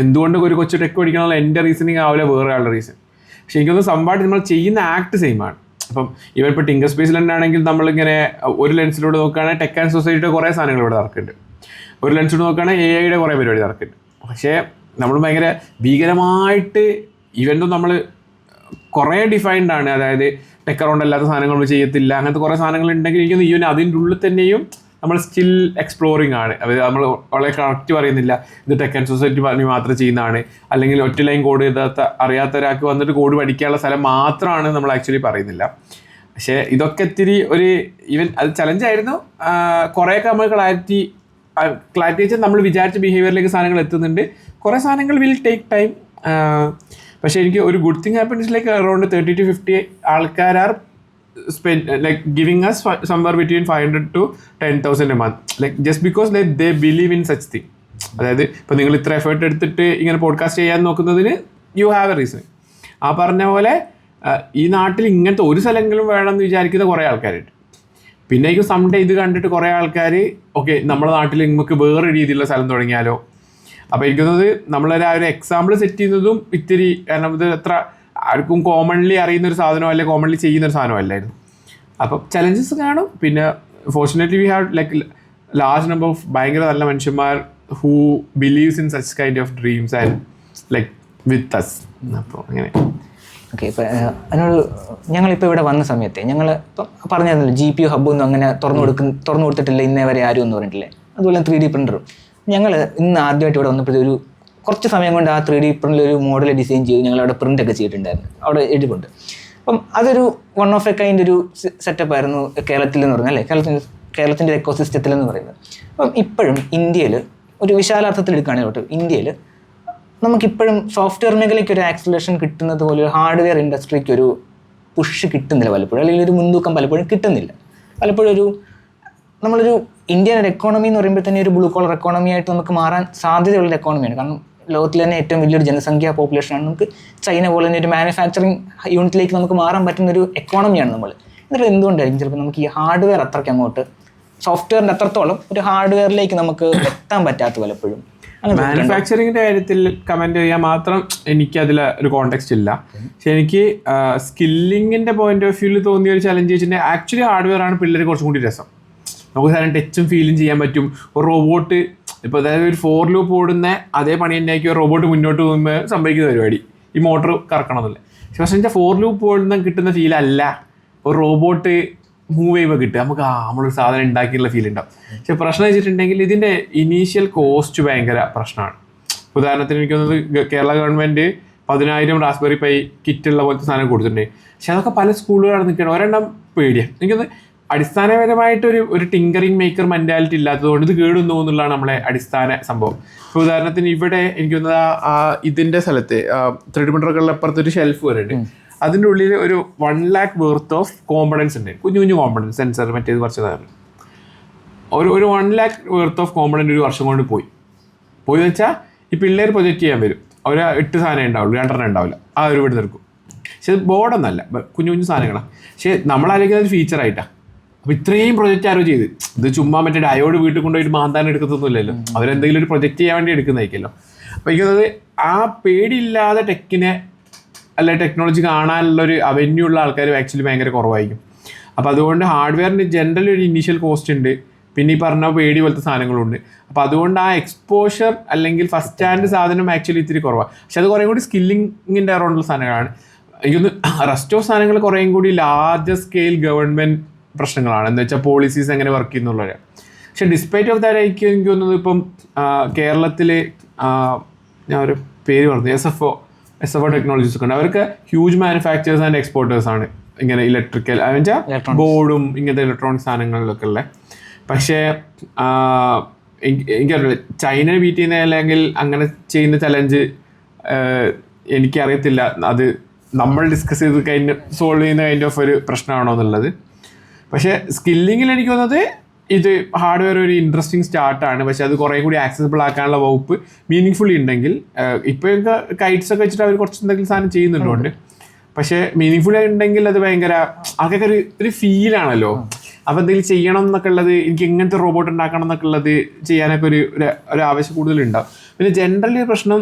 എന്തുകൊണ്ട് ഒരു കൊച്ചു ടെക് പഠിക്കണമെന്നുള്ള എൻ്റെ റീസണിങ് ആവില്ല വേറെ ആളുടെ റീസൺ. പക്ഷെ എനിക്കൊന്ന് സംഭവമായിട്ട് നമ്മൾ ചെയ്യുന്ന ആക്ട് സെയിം ആണ്. അപ്പം ഇവൻ ഇപ്പോൾ ടിങ്കർ സ്പേസിൽ തന്നെയാണെങ്കിൽ നമ്മളിങ്ങനെ ഒരു ലെൻസിലൂടെ നോക്കുകയാണെങ്കിൽ ടെക് ആൻഡ് സൊസൈറ്റിയുടെ കുറേ സാധനങ്ങൾ ഇവിടെ നടക്കുന്നുണ്ട്. ഒരു ലെൻസിലൂടെ നോക്കുകയാണെങ്കിൽ AI-യുടെ കുറേ പരിപാടി നടക്കുന്നുണ്ട്. പക്ഷേ നമ്മൾ ഭയങ്കര ഭീകരമായിട്ട് ഇവൻ്റും നമ്മൾ കുറേ ഡിഫൈൻഡ് ആണ്. അതായത് ടെക് അറൗണ്ട് അല്ലാത്ത സാധനങ്ങൾ നമ്മൾ ചെയ്യത്തില്ല, അങ്ങനത്തെ കുറേ സാധനങ്ങൾ ഉണ്ടെങ്കിൽ എനിക്കൊന്ന് ഈവൻ അതിൻ്റെ ഉള്ളിൽ തന്നെയും നമ്മൾ സ്റ്റിൽ എക്സ്പ്ലോറിങ് ആണ്. അതായത് നമ്മൾ വളരെ കറക്റ്റ് പറയുന്നില്ല ഇത് ടെക് ആൻഡ് സൊസൈറ്റി പറഞ്ഞ് മാത്രം ചെയ്യുന്നതാണ്, അല്ലെങ്കിൽ ഒറ്റ ലൈൻ കോഡ് അറിയാത്ത ഒരാൾക്ക് വന്നിട്ട് കോഡ് പഠിക്കാനുള്ള സ്ഥലം മാത്രമാണ് നമ്മൾ ആക്ച്വലി പറയുന്നില്ല. പക്ഷേ ഇതൊക്കെ ഇത്തിരി ഒരു ഈവൻ അത് ചലഞ്ചായിരുന്നു. കുറേയൊക്കെ നമ്മൾ ക്ലാരിറ്റി വെച്ചാൽ നമ്മൾ വിചാരിച്ച ബിഹേവിയറിലേക്ക് സാധനങ്ങൾ എത്തുന്നുണ്ട്. കുറേ സാധനങ്ങൾ വിൽ ടേക്ക് ടൈം. പക്ഷേ എനിക്ക് ഒരു good thing happens like around 30 to 50 ആൾക്കാർ R giving us somewhere between 500 to 10,000 a month, like just because they believe in such thing. അതായത് ഇപ്പോൾ നിങ്ങൾ ഇത്ര എഫേർട്ട് എടുത്തിട്ട് ഇങ്ങനെ പോഡ്കാസ്റ്റ് ചെയ്യാൻ നോക്കുന്നതിന് യു ഹാവ് എ റീസൺ. ആ പറഞ്ഞ പോലെ ഈ നാട്ടിൽ ഇങ്ങനത്തെ ഒരു സ്ഥലങ്ങളും വേണമെന്ന് വിചാരിക്കുന്ന കുറേ ആൾക്കാരുണ്ട്. പിന്നെ എനിക്ക് സംഡേ ഇത് കണ്ടിട്ട് കുറേ ആൾക്കാർ ഓക്കെ നമ്മുടെ നാട്ടിൽ നമുക്ക് വേറെ രീതിയിലുള്ള സ്ഥലം തുടങ്ങിയാലോ. അപ്പോൾ എനിക്ക് തോന്നുന്നത് നമ്മളൊരു ആ ഒരു എക്സാമ്പിൾ സെറ്റ് ചെയ്യുന്നതും ഇത്തിരി, കാരണം ഇത് അത്ര ആർക്കും കോമൺലി അറിയുന്നൊരു സാധനമോ അല്ലെങ്കിൽ കോമൺലി ചെയ്യുന്നൊരു സാധനമല്ലായിരുന്നു. അപ്പം ചലഞ്ചസ് കാണും. പിന്നെ fortunately we have like large number of ഭയങ്കര നല്ല മനുഷ്യന്മാർ who believes in such kind of dreams and like with us. അപ്പോൾ അങ്ങനെ ഓക്കെ. ഇപ്പോൾ അതിനോട് ഞങ്ങളിപ്പോൾ ഇവിടെ വന്ന സമയത്ത് ഞങ്ങൾ ഇപ്പം പറഞ്ഞിരുന്നല്ലോ GPU ഹബ്ബൊന്നും അങ്ങനെ തുറന്നു കൊടുത്തിട്ടില്ല ഇന്നേ വരെ ആരും എന്ന് പറഞ്ഞിട്ടില്ലേ. അതുപോലെ 3D പ്രിൻ്ററും ഞങ്ങൾ ഇന്ന് ആദ്യമായിട്ട് ഇവിടെ വന്നപ്പോഴത്തെ ഒരു കുറച്ച് സമയം കൊണ്ട് ആ 3D പ്രിൻ്റിൽ ഒരു മോഡൽ ഡിസൈൻ ചെയ്ത് ഞങ്ങൾ അവിടെ പ്രിൻ്റൊക്കെ ചെയ്തിട്ടുണ്ടായിരുന്നു, അവിടെ എഴുതിക്കൊണ്ട്. അപ്പം അതൊരു വൺ ഓഫ് എ കൈൻഡ് ഒരു സെറ്റപ്പ് ആയിരുന്നു കേരളത്തിൽ എന്ന് പറഞ്ഞാൽ, അല്ലേ, കേരളത്തിൻ്റെ എക്കോസിസ്റ്റത്തിൽ എന്ന് പറയുന്നത്. അപ്പം ഇപ്പോഴും ഇന്ത്യയിൽ ഒരു വിശാലാർത്ഥത്തിൽ എടുക്കുകയാണെങ്കിൽ ഇന്ത്യയിൽ നമുക്കിപ്പോഴും സോഫ്റ്റ്വെയർ മേഖലയ്ക്ക് ഒരു ആക്സിലറേഷൻ കിട്ടുന്നത് പോലെ ഒരു ഹാർഡ്വെയർ ഇൻഡസ്ട്രിക്ക് ഒരു പുഷ് കിട്ടുന്നില്ല പലപ്പോഴും, അല്ലെങ്കിൽ ഒരു മുൻതൂക്കം പലപ്പോഴും കിട്ടുന്നില്ല. പലപ്പോഴും നമ്മളൊരു ഇന്ത്യൻ എക്കോണമി എന്ന് പറയുമ്പോൾ തന്നെ ഒരു ബ്ലൂ കോളർ എക്കോണമി ആയിട്ട് നമുക്ക് മാറാൻ സാധ്യതയുള്ളൊരു എക്കോണമിയാണ്. കാരണം ലോകത്തിലെ തന്നെ ഏറ്റവും വലിയൊരു ജനസംഖ്യാ പോപ്പുലേഷനാണ്. നമുക്ക് ചൈന പോലെ തന്നെ ഒരു മാനുഫാക്ചറിങ് യൂണിറ്റിലേക്ക് നമുക്ക് മാറാൻ പറ്റുന്ന ഒരു എക്കോണമിയാണ് നമ്മൾ. എന്നിട്ട് എന്തുകൊണ്ടായിരിക്കും ചിലപ്പോൾ നമുക്ക് ഈ ഹാർഡ്വെയർ അത്രയ്ക്ക് അങ്ങോട്ട് സോഫ്റ്റ്വെയറിൻ്റെ അത്രത്തോളം ഒരു ഹാർഡ്വെയറിലേക്ക് നമുക്ക് എത്താൻ പറ്റാത്ത പലപ്പോഴും? മാനുഫാക്ചറിങ്ങിന്റെ കാര്യത്തിൽ കമന്റ് ചെയ്യാൻ മാത്രം എനിക്ക് അതിൽ ഒരു കോണ്ടെക്സ്റ്റ് ഇല്ല. പക്ഷെ എനിക്ക് സ്കില്ലിങ്ങിന്റെ പോയിന്റ് ഓഫ് വ്യൂവിൽ തോന്നിയ ഒരു ചലഞ്ച് വെച്ചിട്ടുണ്ടെങ്കിൽ ആക്ച്വലി ഹാർഡ്വെയർ ആണ് പിള്ളേർ കുറച്ചും കൂടി രസം. നമുക്ക് സാധനം ടച്ചും ഫീലും ചെയ്യാൻ പറ്റും. ഒരു റോബോട്ട് ഇപ്പോൾ അതായത് ഒരു 4 ലൂപ്പ് ഓടുന്ന അതേ പണി തന്നെ ആക്കി റോബോട്ട് മുന്നോട്ട് പോകുമ്പോൾ സംഭവിക്കുന്ന പരിപാടി ഈ മോട്ടർ കറക്കണം എന്നല്ലേ. പക്ഷേ 4 ലൂപ്പ് ഓടുന്ന കിട്ടുന്ന ഫീലല്ല ഒരു റോബോട്ട് മൂവ് ചെയ്യുമ്പോൾ കിട്ടുക. നമുക്ക് നമ്മളൊരു സാധനം ഉണ്ടാക്കിയുള്ള ഫീൽ ഉണ്ടാവും. പക്ഷെ പ്രശ്നം വെച്ചിട്ടുണ്ടെങ്കിൽ ഇതിൻ്റെ ഇനീഷ്യൽ കോസ്റ്റ് ഭയങ്കര പ്രശ്നമാണ്. ഉദാഹരണത്തിന് എനിക്ക് തോന്നുന്നത് കേരള ഗവൺമെൻറ് 10,000 റാസ്ബെറി പൈ കിറ്റുള്ള പോലത്തെ സാധനം കൊടുത്തിട്ടുണ്ട്. പക്ഷെ അതൊക്കെ പല സ്കൂളുകളാണ് നിൽക്കണം. ഒരെണ്ണം പേടിയാണ്. എനിക്കൊന്ന് അടിസ്ഥാനപരമായിട്ടൊരു ടിങ്കറിങ് മേക്കർ മെൻറ്റാലിറ്റി ഇല്ലാത്തതുകൊണ്ട് ഇത് കേടുന്നു എന്നുള്ളതാണ് നമ്മളെ അടിസ്ഥാന സംഭവം. ഇപ്പോൾ ഉദാഹരണത്തിന് ഇവിടെ എനിക്ക് തോന്നുന്നത് ഇതിൻ്റെ സ്ഥലത്ത് 3D പ്രിൻ്ററുകളുടെ അപ്പുറത്തൊരു ഷെൽഫ് വരുന്നുണ്ട്. അതിൻ്റെ ഉള്ളിൽ ഒരു 1 lakh വർത്ത് ഓഫ് കോമ്പണൻസ് ഉണ്ട്. കുഞ്ഞു കോമ്പണൻസ്, സെൻസർ മറ്റേത് കുറച്ച് സാധനം. ഒരു 1 lakh വർത്ത് ഓഫ് കോമ്പണൻറ്റ് ഒരു വർഷം കൊണ്ട് പോയി വെച്ചാൽ ഈ പിള്ളേർ പ്രൊജക്റ്റ് ചെയ്യാൻ വരും. ഒരു 8 സാധനം ഉണ്ടാവുള്ളൂ, 2 ഉണ്ടാവില്ല. ആ ഒരു ഇവിടെ നിൽക്കും. പക്ഷെ ഇത് ബോർഡൊന്നല്ല, കുഞ്ഞു സാധനങ്ങളാണ്. പക്ഷേ നമ്മളായിരിക്കും അത് ഫീച്ചറായിട്ടാണ്. അപ്പോൾ ഇത്രയും പ്രൊജക്റ്റ് ആരോ ചെയ്ത് ഇത് ചുമ്മാ മറ്റേ ഡയോഡ് വീട്ടിൽ കൊണ്ടുപോയിട്ട് മാന്താൻ എടുക്കത്തൊന്നുമില്ലല്ലോ. അവരെന്തെങ്കിലും ഒരു പ്രൊജക്റ്റ് ചെയ്യാൻ വേണ്ടി എടുക്കുന്നതായിരിക്കുമല്ലോ. അപ്പോൾ എനിക്കത് ആ പേടിയില്ലാതെ ടെക്കിനെ അല്ലെ ടെക്നോളജി കാണാനുള്ളൊരു അവന്യൂ ഉള്ള ആൾക്കാർ ആക്ച്വലി ഭയങ്കര കുറവായിരിക്കും. അപ്പോൾ അതുകൊണ്ട് ഹാർഡ്വെയറിന് ജനറലി ഒരു ഇനീഷ്യൽ കോസ്റ്റ് ഉണ്ട്. പിന്നെ ഈ പറഞ്ഞ പേടി പോലത്തെ സാധനങ്ങളുണ്ട്. അപ്പോൾ അതുകൊണ്ട് ആ എക്സ്പോഷർ അല്ലെങ്കിൽ ഫസ്റ്റ് ഹാൻഡ് സാധനം ആക്ച്വലി ഇത്തിരി കുറവാണ്. പക്ഷെ അത് കുറേ കൂടി സ്കില്ലിങ്ങിൻ്റെ അറൗണ്ടുള്ള സാധനങ്ങളാണ്. എനിക്കൊന്ന് റെസ്റ്റ് ഓഫ് സാധനങ്ങൾ കുറേയും കൂടി ലാർജർ സ്കെയിൽ ഗവൺമെൻറ് പ്രശ്നങ്ങളാണ്. എന്താ വെച്ചാൽ പോളിസീസ് എങ്ങനെ വർക്ക് ചെയ്യുന്നുള്ളത്. പക്ഷെ ഡിസ്പൈറ്റ് ഓഫ് ദാറ്റ് എനിക്ക് തോന്നുന്നത് ഇപ്പം കേരളത്തിൽ ഞാൻ ഒരു പേര് പറഞ്ഞു എസ് എഫ് ഒ ടെക്നോളജീസ് ഒക്കെ ഉണ്ട്. അവർക്ക് ഹ്യൂജ് മാനുഫാക്ചേഴ്സ് ആൻഡ് എക്സ്പോർട്ടേഴ്സ് ആണ് ഇങ്ങനെ ഇലക്ട്രിക്കൽ എന്നുവെച്ചാൽ ബോർഡും ഇങ്ങനത്തെ ഇലക്ട്രോണിക് സാധനങ്ങളിലൊക്കെ ഉള്ളത്. പക്ഷേ എനിക്കറിയില്ല ചൈനയെ ബീറ്റ് ചെയ്യുന്ന അല്ലെങ്കിൽ അങ്ങനെ ചെയ്യുന്ന ചലഞ്ച് എനിക്കറിയത്തില്ല. അത് നമ്മൾ ഡിസ്കസ് ചെയ്ത് സോൾവ് ചെയ്യുന്ന കൈൻഡ് ഓഫ് ഒരു പ്രശ്നമാണോ എന്നുള്ളത്. പക്ഷേ സ്കില്ലിങ്ങിൽ എനിക്ക് തോന്നുന്നത് ഇത് ഹാർഡ്വെയർ ഒരു ഇൻട്രസ്റ്റിംഗ് സ്റ്റാർട്ടാണ്. പക്ഷെ അത് കുറേ കൂടി ആക്സസിബിൾ ആക്കാനുള്ള വകുപ്പ് മീനിങ് ഫുള്ളി ഉണ്ടെങ്കിൽ ഇപ്പോഴൊക്കെ കൈറ്റ്സ് ഒക്കെ വെച്ചിട്ട് അവർ കുറച്ച് എന്തെങ്കിലും സാധനം ചെയ്യുന്നുണ്ട്. പക്ഷേ മീനിങ് ഫുള്ളി ഉണ്ടെങ്കിൽ അത് ഭയങ്കര അതൊക്കെ ഒരു ഫീലാണല്ലോ. അപ്പോൾ എന്തെങ്കിലും ചെയ്യണം എന്നൊക്കെ ഉള്ളത്, എനിക്ക് എങ്ങനത്തെ റോബോട്ട് ഉണ്ടാക്കണം എന്നൊക്കെ ഉള്ളത് ചെയ്യാനൊക്കെ ഒരു ആവശ്യം കൂടുതലുണ്ടാവും. പിന്നെ ജനറലി പ്രശ്നം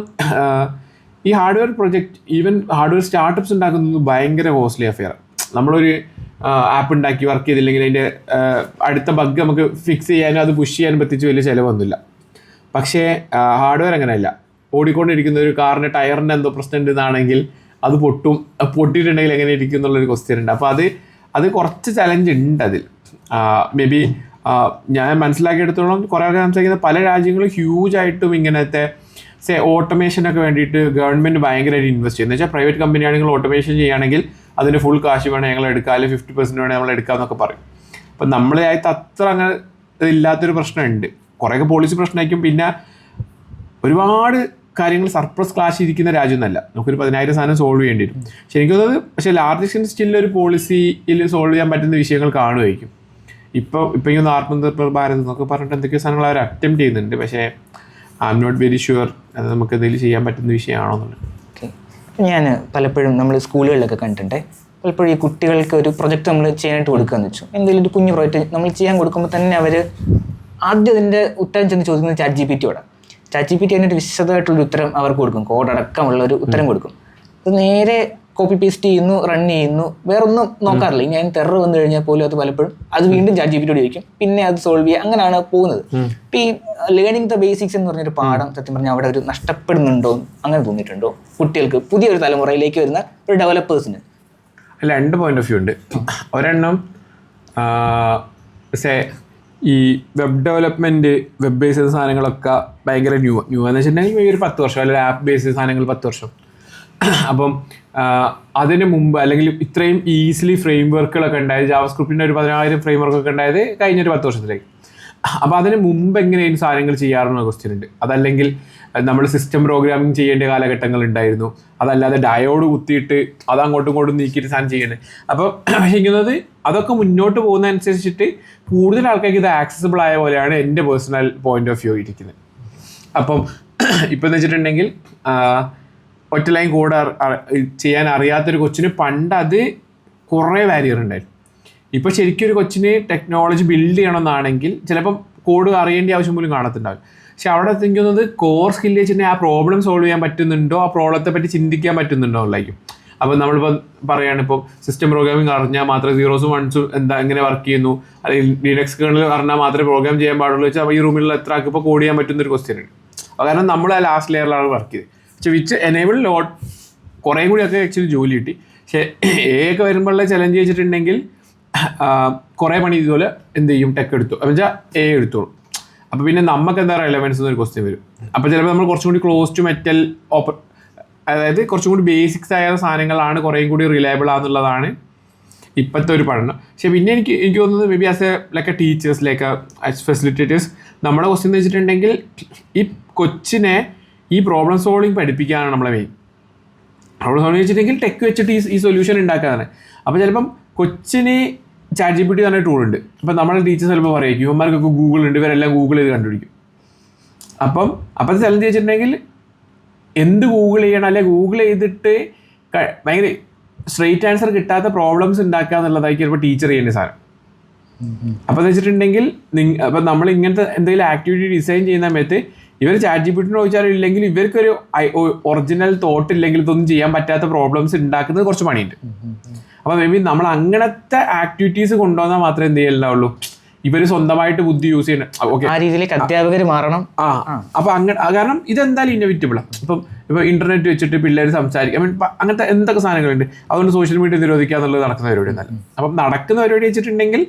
ഈ hardware project even hardware startups ഉണ്ടാക്കുന്നത് ഭയങ്കര കോസ്റ്റ്ലി അഫെയർ. നമ്മളൊരു ആപ്പ് ഉണ്ടാക്കി വർക്ക് ചെയ്തില്ലെങ്കിൽ അതിൻ്റെ അടുത്ത ബഗ് നമുക്ക് ഫിക്സ് ചെയ്യാനും അത് പുഷ് ചെയ്യാനും പ്രത്യേകിച്ച് വലിയ ചിലവൊന്നുമില്ല. പക്ഷേ ഹാർഡ്വെയർ അങ്ങനെയല്ല. ഓടിക്കൊണ്ടിരിക്കുന്ന ഒരു കാറിൻ്റെ ടയറിൻ്റെ എന്തോ പ്രശ്നം ഉണ്ടെന്നാണെങ്കിൽ അത് പൊട്ടിയിട്ടുണ്ടെങ്കിൽ എങ്ങനെ ഇരിക്കും എന്നുള്ളൊരു ക്വസ്റ്റ്യൻ ഉണ്ട്. അപ്പോൾ അത് കുറച്ച് ചലഞ്ച് ഉണ്ട് അതിൽ. മേ ബി ഞാൻ മനസ്സിലാക്കിയെടുത്തോളം കുറേ ആൾക്കാർ സംസാരിക്കുന്ന പല രാജ്യങ്ങളും ഹ്യൂജായിട്ടും ഇങ്ങനത്തെ ഓട്ടോമേഷനൊക്കെ വേണ്ടിയിട്ട് ഗവൺമെൻറ് ഭയങ്കരമായിട്ട് ഇൻവെസ്റ്റ് ചെയ്യുന്നത്. വെച്ചാൽ പ്രൈവറ്റ് കമ്പനി ആണെങ്കിൽ ഓട്ടോമേഷൻ ചെയ്യുകയാണെങ്കിൽ അതിന് ഫുൾ കാശ് വേണം ഞങ്ങൾ എടുക്കാം, അല്ലെങ്കിൽ 50% വേണേൽ നമ്മൾ എടുക്കാമെന്നൊക്കെ പറയും. അപ്പം നമ്മളായിട്ട് അത്ര അങ്ങനെ ഇല്ലാത്തൊരു പ്രശ്നമുണ്ട്. കുറേയൊക്കെ പോളിസി പ്രശ്നമായിരിക്കും. പിന്നെ ഒരുപാട് കാര്യങ്ങൾ സർപ്ലസ് ക്ലാഷ് ഇരിക്കുന്ന രാജ്യമൊന്നുമല്ല. നമുക്കൊരു 10,000 സാധനം സോൾവ് ചെയ്യേണ്ടി വരും. ശരിക്കും പക്ഷേ ലാർജ് എക്സ്റ്റെൻറ്റ് സ്റ്റിൽ ഒരു പോളിസിയിൽ സോൾവ് ചെയ്യാൻ പറ്റുന്ന വിഷയങ്ങൾ കാണുമായിരിക്കും. ഇപ്പോൾ ഇങ്ങനെ ആത്മനിർഭർ ഭാരത് എന്നൊക്കെ പറഞ്ഞിട്ട് എന്തൊക്കെയോ സാധനങ്ങൾ അവർ അറ്റംപ്റ്റ് ചെയ്യുന്നുണ്ട്. പക്ഷേ I'm not very sure അത് നമുക്ക് എന്തെങ്കിലും ചെയ്യാൻ പറ്റുന്ന വിഷയമാണോ എന്നുള്ളത്. ഞാൻ പലപ്പോഴും നമ്മൾ സ്കൂളുകളിലൊക്കെ കണ്ടിട്ടുണ്ട്. പലപ്പോഴും ഈ കുട്ടികൾക്ക് ഒരു പ്രൊജക്റ്റ് നമ്മൾ ചെയ്യാനായിട്ട് കൊടുക്കുകയെന്ന് വെച്ചു, എന്തെങ്കിലും ഒരു കുഞ്ഞു പ്രൊജക്റ്റ് നമ്മൾ ചെയ്യാൻ കൊടുക്കുമ്പോൾ തന്നെ അവർ ആദ്യം അതിൻ്റെ ഉത്തരം ചെന്ന് ചോദിക്കുന്നത് ChatGPT-യോടാണ്. ChatGPT അതിനൊരു വിശദമായിട്ടുള്ളൊരു ഉത്തരം അവർക്ക് കൊടുക്കും, കോഡടക്കമുള്ള ഒരു ഉത്തരം കൊടുക്കും. അത് നേരെ കോപ്പി പേസ്റ്റ് ചെയ്യുന്നു, റൺ ചെയ്യുന്നു, വേറെ ഒന്നും നോക്കാറില്ല. ഇനി അതിന് ടെറർ വന്നു കഴിഞ്ഞാൽ പോലും അത് പലപ്പോഴും അത് വീണ്ടും ChatGPT-യോട് ചോദിക്കും, പിന്നെ അത് സോൾവ് ചെയ്യുക, അങ്ങനെയാണ് പോകുന്നത്. ഇപ്പം ഈ ലേണിംഗ് ദ ബേസിക്സ് എന്ന് പറഞ്ഞൊരു പാഠം സത്യം പറഞ്ഞാൽ അവിടെ ഒരു നഷ്ടപ്പെടുന്നുണ്ടോ അങ്ങനെ തോന്നിയിട്ടുണ്ടോ കുട്ടികൾക്ക്, പുതിയൊരു തലമുറയിലേക്ക് വരുന്ന ഒരു ഡെവലപ്പേഴ്സിന്? അല്ല, 2 പോയിന്റ് ഓഫ് വ്യൂ ഉണ്ട്. ഒരെണ്ണം ഈ വെബ് ഡെവലപ്മെൻറ്റ്, വെബ് ബേസ് ചെയ്ത സാധനങ്ങളൊക്കെ ഭയങ്കര ന്യൂ എന്ന് വെച്ചിട്ടുണ്ടെങ്കിൽ ഒരു 10 വർഷം, അല്ലെങ്കിൽ ആപ്പ് ബേസ് ചെയ്ത സാധനങ്ങൾ 10 വർഷം. അപ്പം അതിന് മുമ്പ് അല്ലെങ്കിൽ ഇത്രയും ഈസിലി ഫ്രെയിം വർക്കുകളൊക്കെ ഉണ്ടായത്, ജാവാസ്ക്രിപ്റ്റിൻ്റെ ഒരു 10,000 ഫ്രെയിം വർക്കൊക്കെ ഉണ്ടായത് കഴിഞ്ഞൊരു 10 വർഷത്തിലേക്ക്. അപ്പോൾ അതിന് മുമ്പ് എങ്ങനെയാണ് സാധനങ്ങൾ ചെയ്യാറുള്ള ക്വസ്റ്റ്യൻ ഉണ്ട്. അതല്ലെങ്കിൽ നമ്മൾ സിസ്റ്റം പ്രോഗ്രാമിംഗ് ചെയ്യേണ്ട കാലഘട്ടങ്ങൾ ഉണ്ടായിരുന്നു. അതല്ലാതെ ഡയോഡ് കുത്തിയിട്ട് അത് അങ്ങോട്ടും ഇങ്ങോട്ടും നീക്കിയിട്ട് സാധനം ചെയ്യണേ. അപ്പോൾ ഇരിക്കുന്നത് അതൊക്കെ മുന്നോട്ട് പോകുന്നതനുസരിച്ചിട്ട് കൂടുതൽ ആൾക്കാർക്ക് ഇത് ആക്സസിബിൾ ആയ പോലെയാണ് എൻ്റെ പേഴ്സണൽ പോയിന്റ് ഓഫ് വ്യൂ ഇരിക്കുന്നത്. അപ്പം ഇപ്പം എന്ന് വെച്ചിട്ടുണ്ടെങ്കിൽ ഒറ്റ ലൈൻ കോഡ് ചെയ്യാൻ അറിയാത്തൊരു കൊച്ചിന് പണ്ട് അത് കുറേ ബാരിയർ ഉണ്ടായിരുന്നു. ഇപ്പോൾ ശരിക്കും ഒരു കൊച്ചിന് ടെക്നോളജി ബിൽഡ് ചെയ്യണമെന്നാണെങ്കിൽ ചിലപ്പം കോഡ് അറിയേണ്ട ആവശ്യം പോലും കാണത്തുണ്ടാവില്ല. പക്ഷെ അവിടെ തിങ്കുന്നത് കോർ സ്കില്ല് വെച്ചിട്ടുണ്ടെങ്കിൽ ആ പ്രോബ്ലം സോൾവ് ചെയ്യാൻ പറ്റുന്നുണ്ടോ, ആ പ്രോബ്ലത്തെ പറ്റി ചിന്തിക്കാൻ പറ്റുന്നുണ്ടോ ഉള്ളതായിരിക്കും. അപ്പോൾ നമ്മളിപ്പോൾ പറയുകയാണ്, ഇപ്പോൾ സിസ്റ്റം പ്രോഗ്രാമിംഗ് അറിഞ്ഞാൽ മാത്രമേ സീറോസും വൺസും എങ്ങനെ വർക്ക് ചെയ്യുന്നു, അല്ലെങ്കിൽ ലിനക്സ് കേർണൽ അറിഞ്ഞാൽ മാത്രമേ പ്രോഗ്രാം ചെയ്യാൻ പാടുള്ളൂ വെച്ചാൽ അപ്പോൾ ഈ റൂമിലുള്ള എത്ര ആൾക്ക് ഇപ്പോൾ കോഡ് ചെയ്യാൻ പറ്റുന്നൊരു ക്വസ്റ്റ്യൻ ഉണ്ട്. കാരണം നമ്മൾ ആ ലാസ്റ്റ് ലെയറിലാണ് വർക്ക് ചെയ്ത്. പക്ഷെ വിച്ച് എനേബിൾ ലോട്ട് കുറേ കൂടിയൊക്കെ ആക്ച്വലി ജോലി കിട്ടി. പക്ഷേ ഒക്കെ വരുമ്പോഴുള്ള ചലഞ്ച് വെച്ചിട്ടുണ്ടെങ്കിൽ കുറേ പണി ഇതുപോലെ എന്ത് ചെയ്യും, ടെക് എടുത്തു എന്ന് വെച്ചാൽ എടുത്തോളൂ. അപ്പോൾ പിന്നെ നമുക്ക് എന്താ റെലവൻസ് എന്നൊരു ക്വസ്റ്റ്യൻ വരും. അപ്പോൾ ചിലപ്പോൾ നമ്മൾ കുറച്ചും കൂടി ക്ലോസ് ടു മെറ്റൽ അതായത് കുറച്ചും കൂടി ബേസിക്സ് ആയ സാധനങ്ങളാണ് കുറേയും കൂടി റിലയബിൾ ആണെന്നുള്ളതാണ് ഇപ്പോഴത്തെ ഒരു പഠനം. പക്ഷേ പിന്നെ എനിക്ക് തോന്നുന്നത് may be as like teachers like facilitators നമ്മുടെ ക്വസ്റ്റ്യൻ എന്ന് വെച്ചിട്ടുണ്ടെങ്കിൽ ഈ കൊച്ചിനെ ഈ പ്രോബ്ലം സോൾവിങ് പഠിപ്പിക്കാനാണ് നമ്മളെ മെയിൻ. പ്രോബ്ലം സോൾവിങ് വെച്ചിട്ടുണ്ടെങ്കിൽ ടെക് വെച്ചിട്ട് ഈ സൊല്യൂഷൻ ഉണ്ടാക്കാനാണ്. അപ്പോൾ ചിലപ്പം കൊച്ചിന് ChatGPT തന്നെ ടൂൾ ഉണ്ട്. അപ്പം നമ്മളെ ടീച്ചേഴ്സ് ചിലപ്പോൾ പറയും ഇവന്മാർക്കൊക്കെ ഗൂഗിൾ ഉണ്ട്, ഇവരെല്ലാം ഗൂഗിൾ ചെയ്ത് കണ്ടുപിടിക്കും. അപ്പം ചലഞ്ച് വെച്ചിട്ടുണ്ടെങ്കിൽ എന്ത് ഗൂഗിൾ ചെയ്യണം, അല്ലെങ്കിൽ ഗൂഗിൾ ചെയ്തിട്ട് ഭയങ്കര സ്ട്രെയിറ്റ് ആൻസർ കിട്ടാത്ത പ്രോബ്ലംസ് ഉണ്ടാക്കുക എന്നുള്ളതായിരിക്കും ചിലപ്പോൾ ടീച്ചർ ചെയ്യേണ്ട സാധനം. അപ്പോൾ എന്ന് വെച്ചിട്ടുണ്ടെങ്കിൽ അപ്പം നമ്മൾ ഇങ്ങനത്തെ എന്തെങ്കിലും ആക്ടിവിറ്റി ഡിസൈൻ ചെയ്യുന്ന സമയത്ത് ഇവർ ChatGPT ചോദിച്ചാലും ഇല്ലെങ്കിൽ ഇവർക്കൊരു ഒറിജിനൽ തോട്ട് ഇല്ലെങ്കിൽ ഇതൊന്നും ചെയ്യാൻ പറ്റാത്ത പ്രോബ്ലംസ് ഉണ്ടാക്കുന്നത് കുറച്ച് പണിയുണ്ട്. അപ്പോൾ മേ ബി നമ്മൾ അങ്ങനത്തെ ആക്ടിവിറ്റീസ് കൊണ്ടുവന്നാൽ മാത്രമേ എന്ത് ചെയ്യാനുള്ളൂ, ഇവർ സ്വന്തമായിട്ട് ബുദ്ധി യൂസ് ചെയ്യണം. ഓക്കെ, ആ രീതിയിലേക്ക് അധ്യാപകർ മാറണം. അപ്പോൾ കാരണം ഇതെന്തായാലും ഇന്നോവേറ്റബിളാണ്. ഇപ്പോൾ ഇന്റർനെറ്റ് വെച്ചിട്ട് പിള്ളേർ സംസാരിക്കും, അങ്ങനത്തെ എന്തൊക്കെ സാധനങ്ങളുണ്ട്. അതുകൊണ്ട് സോഷ്യൽ മീഡിയ നിരോധിക്കുക എന്നുള്ളത് നടക്കുന്ന പരിപാടി ഒന്നല്ല. അപ്പം നടക്കുന്ന പരിപാടി വെച്ചിട്ടുണ്ടെങ്കിൽ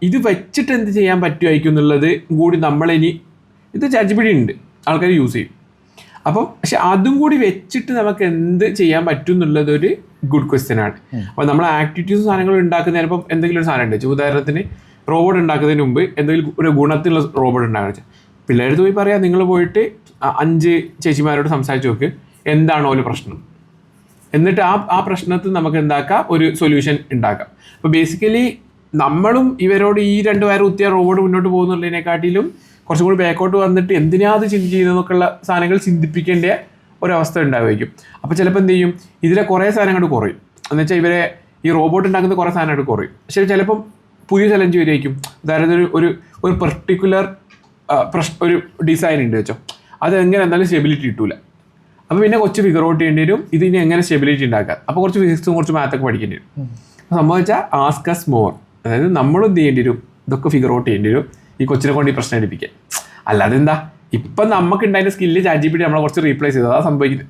ഇത് വെച്ചിട്ട് എന്ത് ചെയ്യാൻ പറ്റുമായിരിക്കും എന്നുള്ളത് കൂടി നമ്മളിനി ഇത് ChatGPT ഉണ്ട്, ആൾക്കാർ യൂസ് ചെയ്യും. അപ്പം പക്ഷെ അതും കൂടി വെച്ചിട്ട് നമുക്ക് എന്ത് ചെയ്യാൻ പറ്റും എന്നുള്ളത് ഒരു ഗുഡ് ക്വസ്റ്റ്യൻ ആണ്. അപ്പോൾ നമ്മൾ ആക്ടിവിറ്റീസും സാധനങ്ങൾ ഉണ്ടാക്കുന്നതിന് ഇപ്പം എന്തെങ്കിലും ഒരു സാധനം ഉണ്ട്, ഉദാഹരണത്തിന് റോബോട്ട് ഉണ്ടാക്കുന്നതിന് മുമ്പ് എന്തെങ്കിലും ഒരു ഗുണത്തിലുള്ള റോബോട്ട് ഉണ്ടാകുന്ന വെച്ചാൽ പിള്ളേർക്ക് പോയി പറയാം, നിങ്ങൾ പോയിട്ട് 5 ചേച്ചിമാരോട് സംസാരിച്ച് നോക്ക് എന്താണോ ഒരു പ്രശ്നം, എന്നിട്ട് ആ പ്രശ്നത്തിൽ നമുക്ക് എന്താക്കാം, ഒരു സൊല്യൂഷൻ ഉണ്ടാക്കാം. അപ്പോൾ ബേസിക്കലി നമ്മളും ഇവരോട് ഈ 2 പേര് കുത്തിയ റോബോട്ട് മുന്നോട്ട് പോകുന്നുള്ളതിനെക്കാട്ടിലും കുറച്ചും കൂടി ബാക്കോട്ട് വന്നിട്ട് എന്തിനാ അത് ചെയ്യുന്നതൊക്കെയുള്ള സാധനങ്ങൾ ചിന്തിപ്പിക്കേണ്ട ഒരവസ്ഥ ഉണ്ടാവുമായിരിക്കും. അപ്പോൾ ചിലപ്പോൾ എന്ത് ചെയ്യും, ഇതിലെ കുറേ സാധനങ്ങൾ കുറയും. എന്നുവെച്ചാൽ ഇവരെ ഈ റോബോട്ട് ഉണ്ടാക്കുന്ന കുറേ സാധനങ്ങൾ കുറയും. പക്ഷേ ചിലപ്പം പുതിയ ചലഞ്ച് വരികയായിരിക്കും. അതായത് ഒരു പെർട്ടിക്കുലർ ഒരു ഡിസൈൻ ഉണ്ട് വെച്ചോ, അത് എങ്ങനെ എന്തായാലും സ്റ്റെബിലിറ്റി കിട്ടൂല. അപ്പോൾ പിന്നെ കുറച്ച് ഫിഗർ ഔട്ട് ചെയ്യേണ്ടി വരും, ഇതിന് എങ്ങനെ സ്റ്റെബിലിറ്റി ഉണ്ടാക്കാം. അപ്പോൾ കുറച്ച് ഫിസിക്സും കുറച്ച് മാത്തൊക്കെ പഠിക്കേണ്ടി വരും. സംഭവിച്ചാൽ ആസ്ക് അസ് മോർ, അതായത് നമ്മളും എന്ത് ചെയ്യേണ്ടി വരും, ഇതൊക്കെ ഫിഗർ ഔട്ട് ചെയ്യേണ്ടി വരും ഈ കൊച്ചിനെ കൊണ്ട് ഈ പ്രശ്നം എടുപ്പിക്കാൻ. അല്ലാതെ എന്താ, ഇപ്പം നമുക്ക് ഉണ്ടായിരുന്ന സ്കില്ല് ChatGPT നമ്മളെ കുറച്ച് റീപ്ലേസ് ചെയ്തത്. അതാണ് സംഭവിക്കുന്നത്.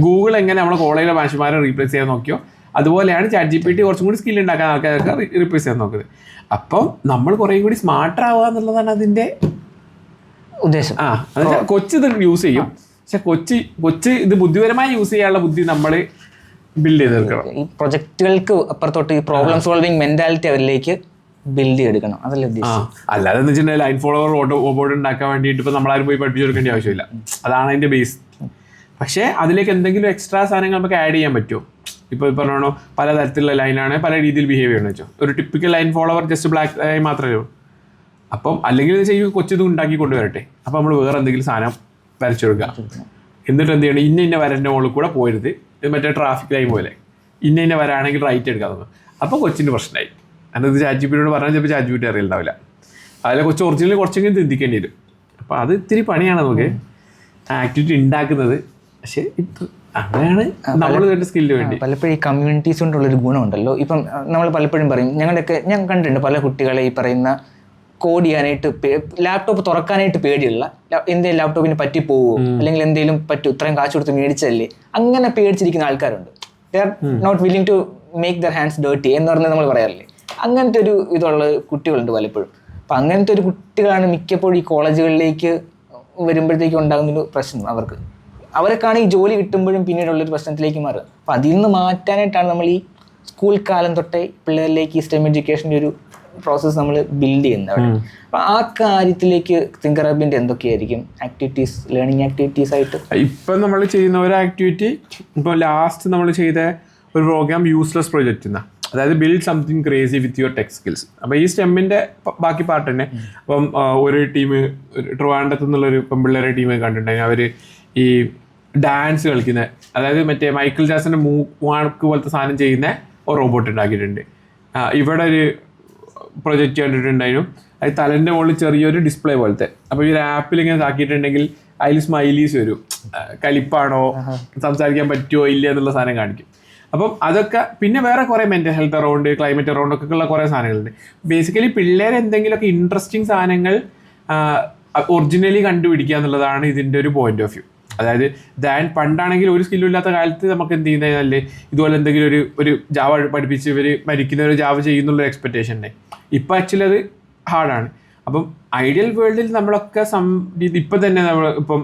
ഗൂഗിൾ എങ്ങനെ നമ്മളെ കോളേജിലെ മാഷന്മാരെ റീപ്ലേസ് ചെയ്യാൻ നോക്കിയോ അതുപോലെയാണ് ChatGPT കുറച്ചും കൂടി സ്കില്ല് ഉണ്ടാക്കാൻ ആൾക്കാർക്ക് റീപ്ലേസ് ചെയ്യാൻ നോക്കുന്നത്. അപ്പം നമ്മൾ കുറേ കൂടി സ്മാർട്ടർ ആവുക എന്നുള്ളതാണ് അതിൻ്റെ ഉദ്ദേശം. കൊച്ച് ഇത് യൂസ് ചെയ്യും, പക്ഷെ കൊച്ച് ഇത് ബുദ്ധിപരമായി യൂസ് ചെയ്യാനുള്ള ബുദ്ധി നമ്മൾ ബിൽഡ് ചെയ്തെടുക്കണം. ഈ പ്രൊജക്റ്റുകൾക്ക് അപ്പുറത്തോട്ട് ഈ പ്രോബ്ലം സോൾവിങ് മെന്റാലിറ്റി അവരിലേക്ക് ബിൽഡ് ചെയ്തെടുക്കണം, അതല്ലേ ഉദ്ദേശം. അല്ലാതെ എന്ന് വെച്ചിട്ടുണ്ടെങ്കിൽ ലൈൻ ഫോളോവർ റോബോട്ട് ഉണ്ടാക്കാൻ വേണ്ടിയിട്ട് ഇപ്പോൾ നമ്മളാരും പോയി പഠിപ്പിച്ചു കൊടുക്കേണ്ട ആവശ്യമില്ല. അതാണ് അതിൻ്റെ ബേസ്. പക്ഷേ അതിലേക്ക് എന്തെങ്കിലും എക്സ്ട്രാ സാധനങ്ങൾ നമുക്ക് ആഡ് ചെയ്യാൻ പറ്റുമോ? ഇപ്പോൾ പറഞ്ഞോ പല തരത്തിലുള്ള ലൈനാണ്, പല രീതിയിൽ ബിഹേവ് ചെയ്യണമെന്ന് വെച്ചോ. ഒരു typical line follower just black ആയി മാത്രമേ ഉള്ളൂ. അപ്പം അല്ലെങ്കിൽ ചെയ്യും കൊച്ചിത് ഉണ്ടാക്കി കൊണ്ടുവരട്ടെ. അപ്പോൾ നമ്മൾ വേറെ എന്തെങ്കിലും സാധനം വരച്ചു കൊടുക്കുക. എന്നിട്ട് എന്ത് ചെയ്യണം, ഇന്ന വരൻ്റെ മുകളിൽ കൂടെ പോരുത്, ഇത് മറ്റേ ട്രാഫിക് ലൈൻ പോലെ ഇന്ന വരാണെങ്കിൽ റൈറ്റ് എടുക്കാൻ തോന്നും. അപ്പോൾ കൊച്ചിൻ്റെ പ്രശ്നമായി. അതിനത് ChatGPT പറഞ്ഞാൽ ചിലപ്പോൾ ChatGPT അറിയുണ്ടാവില്ല. അതിലെ കൊച്ചു ഒറിജിനൽ കുറച്ചെങ്കിലും ചിന്തിക്കേണ്ടി വരും. അപ്പോൾ അത് ഇത്തിരി പണിയാണ് നമുക്ക് ആക്ടിവിറ്റി ഉണ്ടാക്കുന്നത്. പക്ഷേ അങ്ങനെയാണ് നമ്മൾ ഇതിൻ്റെ സ്കില്ല് വേണ്ടി. പലപ്പോഴും ഈ കമ്മ്യൂണിറ്റീസ് കൊണ്ടുള്ളൊരു ഗുണമുണ്ടല്ലോ. ഇപ്പം നമ്മൾ പലപ്പോഴും പറയും, ഞാൻ കണ്ടിട്ടുണ്ട് പല കുട്ടികളെ ഈ പറയുന്ന കോഡ് ചെയ്യാനായിട്ട് ലാപ്ടോപ്പ് തുറക്കാനായിട്ട് പേടിയുള്ള, എന്തെങ്കിലും ലാപ്ടോപ്പിന് പറ്റിപ്പോവോ അല്ലെങ്കിൽ എന്തെങ്കിലും പറ്റും, ഇത്രയും കാശ് കൊടുത്ത് മേടിച്ചല്ലേ, അങ്ങനെ പേടിച്ചിരിക്കുന്ന ആൾക്കാരുണ്ട്. They are not willing to make their hands dirty എന്ന് പറഞ്ഞാൽ നമ്മൾ പറയാറില്ലേ, അങ്ങനത്തെ ഒരു ഇതുള്ള കുട്ടികളുണ്ട് പലപ്പോഴും. അപ്പം അങ്ങനത്തെ ഒരു കുട്ടികളാണ് മിക്കപ്പോഴും ഈ കോളേജുകളിലേക്ക് വരുമ്പോഴത്തേക്കും ഉണ്ടാകുന്നൊരു പ്രശ്നം. അവർക്കാണ് ഈ ജോലി കിട്ടുമ്പോഴും പിന്നീടുള്ളൊരു പ്രശ്നത്തിലേക്ക് മാറുക. അപ്പം അതിൽ നിന്ന് മാറ്റാനായിട്ടാണ് നമ്മൾ ഈ സ്കൂൾ കാലം തൊട്ടേ പിള്ളേരിലേക്ക് ഈ സ്റ്റെം എഡ്യൂക്കേഷൻ്റെ ഒരു പ്രോസസ്സ് നമ്മൾ ബിൽഡ് ചെയ്യുന്നത് അവിടെ. അപ്പം ആ കാര്യത്തിലേക്ക് തിങ്കർ ഹബിൻ്റെ എന്തൊക്കെയായിരിക്കും ആക്ടിവിറ്റീസ്, ലേണിംഗ് ആക്ടിവിറ്റീസ് ആയിട്ട്? ഇപ്പം നമ്മൾ ചെയ്യുന്ന ഒരു ആക്ടിവിറ്റി, ഇപ്പോൾ ലാസ്റ്റ് നമ്മൾ ചെയ്ത ഒരു പ്രോഗ്രാം യൂസ്ലെസ് പ്രൊജക്റ്റ് എന്നാണ്. അതായത് build something crazy with your tech skills. അപ്പോൾ ഈ സ്റ്റെമ്മിൻ്റെ ബാക്കി പാർട്ട് തന്നെ. അപ്പം ഒരു ടീം ട്രിവാൻഡ്രത്ത് നിന്നുള്ളൊരു പെൺപിള്ളേരെ ടീം കണ്ടിട്ടുണ്ടായിരുന്നു. അവർ ഈ ഡാൻസ് കളിക്കുന്ന, അതായത് മറ്റേ മൈക്കിൾ ജാക്സന്റെ മൂക്ക് പോലത്തെ സാധനം ചെയ്യുന്ന ഒരു റോബോട്ട് ഉണ്ടാക്കിയിട്ടുണ്ട്. ഇവിടെ ഒരു പ്രൊജക്റ്റ് കണ്ടിട്ടുണ്ടായിരുന്നു. അത് തലൻ്റെ മുകളിൽ ചെറിയൊരു ഡിസ്പ്ലേ പോലത്തെ. അപ്പോൾ ഈ ഒരു ആപ്പിൽ ഇങ്ങനെ ആക്കിയിട്ടുണ്ടെങ്കിൽ അതിൽ സ്മൈലീസ് വരും, കളിപ്പാണോ, സംസാരിക്കാൻ പറ്റുമോ ഇല്ല എന്നുള്ള സാധനം കാണിക്കും. അപ്പം അതൊക്കെ. പിന്നെ വേറെ കുറേ mental health around, climate around ഒക്കെ ഉള്ള കുറേ സാധനങ്ങളുണ്ട്. ബേസിക്കലി പിള്ളേരെ എന്തെങ്കിലുമൊക്കെ ഇൻട്രസ്റ്റിംഗ് സാധനങ്ങൾ ഒറിജിനലി കണ്ടുപിടിക്കുക എന്നുള്ളതാണ് ഇതിൻ്റെ ഒരു പോയിന്റ് ഓഫ് വ്യൂ. അതായത് പണ്ടാണെങ്കിൽ ഒരു സ്കില്ലും ഇല്ലാത്ത കാലത്ത് നമുക്ക് എന്ത് ചെയ്യുന്നതല്ലേ ഇതുപോലെ എന്തെങ്കിലും ഒരു ജാവ പഠിപ്പിച്ച് ഇവർ മരിക്കുന്നവർ ജാവ ചെയ്യുന്നുള്ളൊരു എക്സ്പെക്റ്റേഷൻ ഉണ്ട്. ഇപ്പം ആക്ച്വലി അത് ഹാർഡാണ്. അപ്പം ഐഡിയൽ വേൾഡിൽ നമ്മളൊക്കെ ഇപ്പം തന്നെ നമ്മൾ ഇപ്പം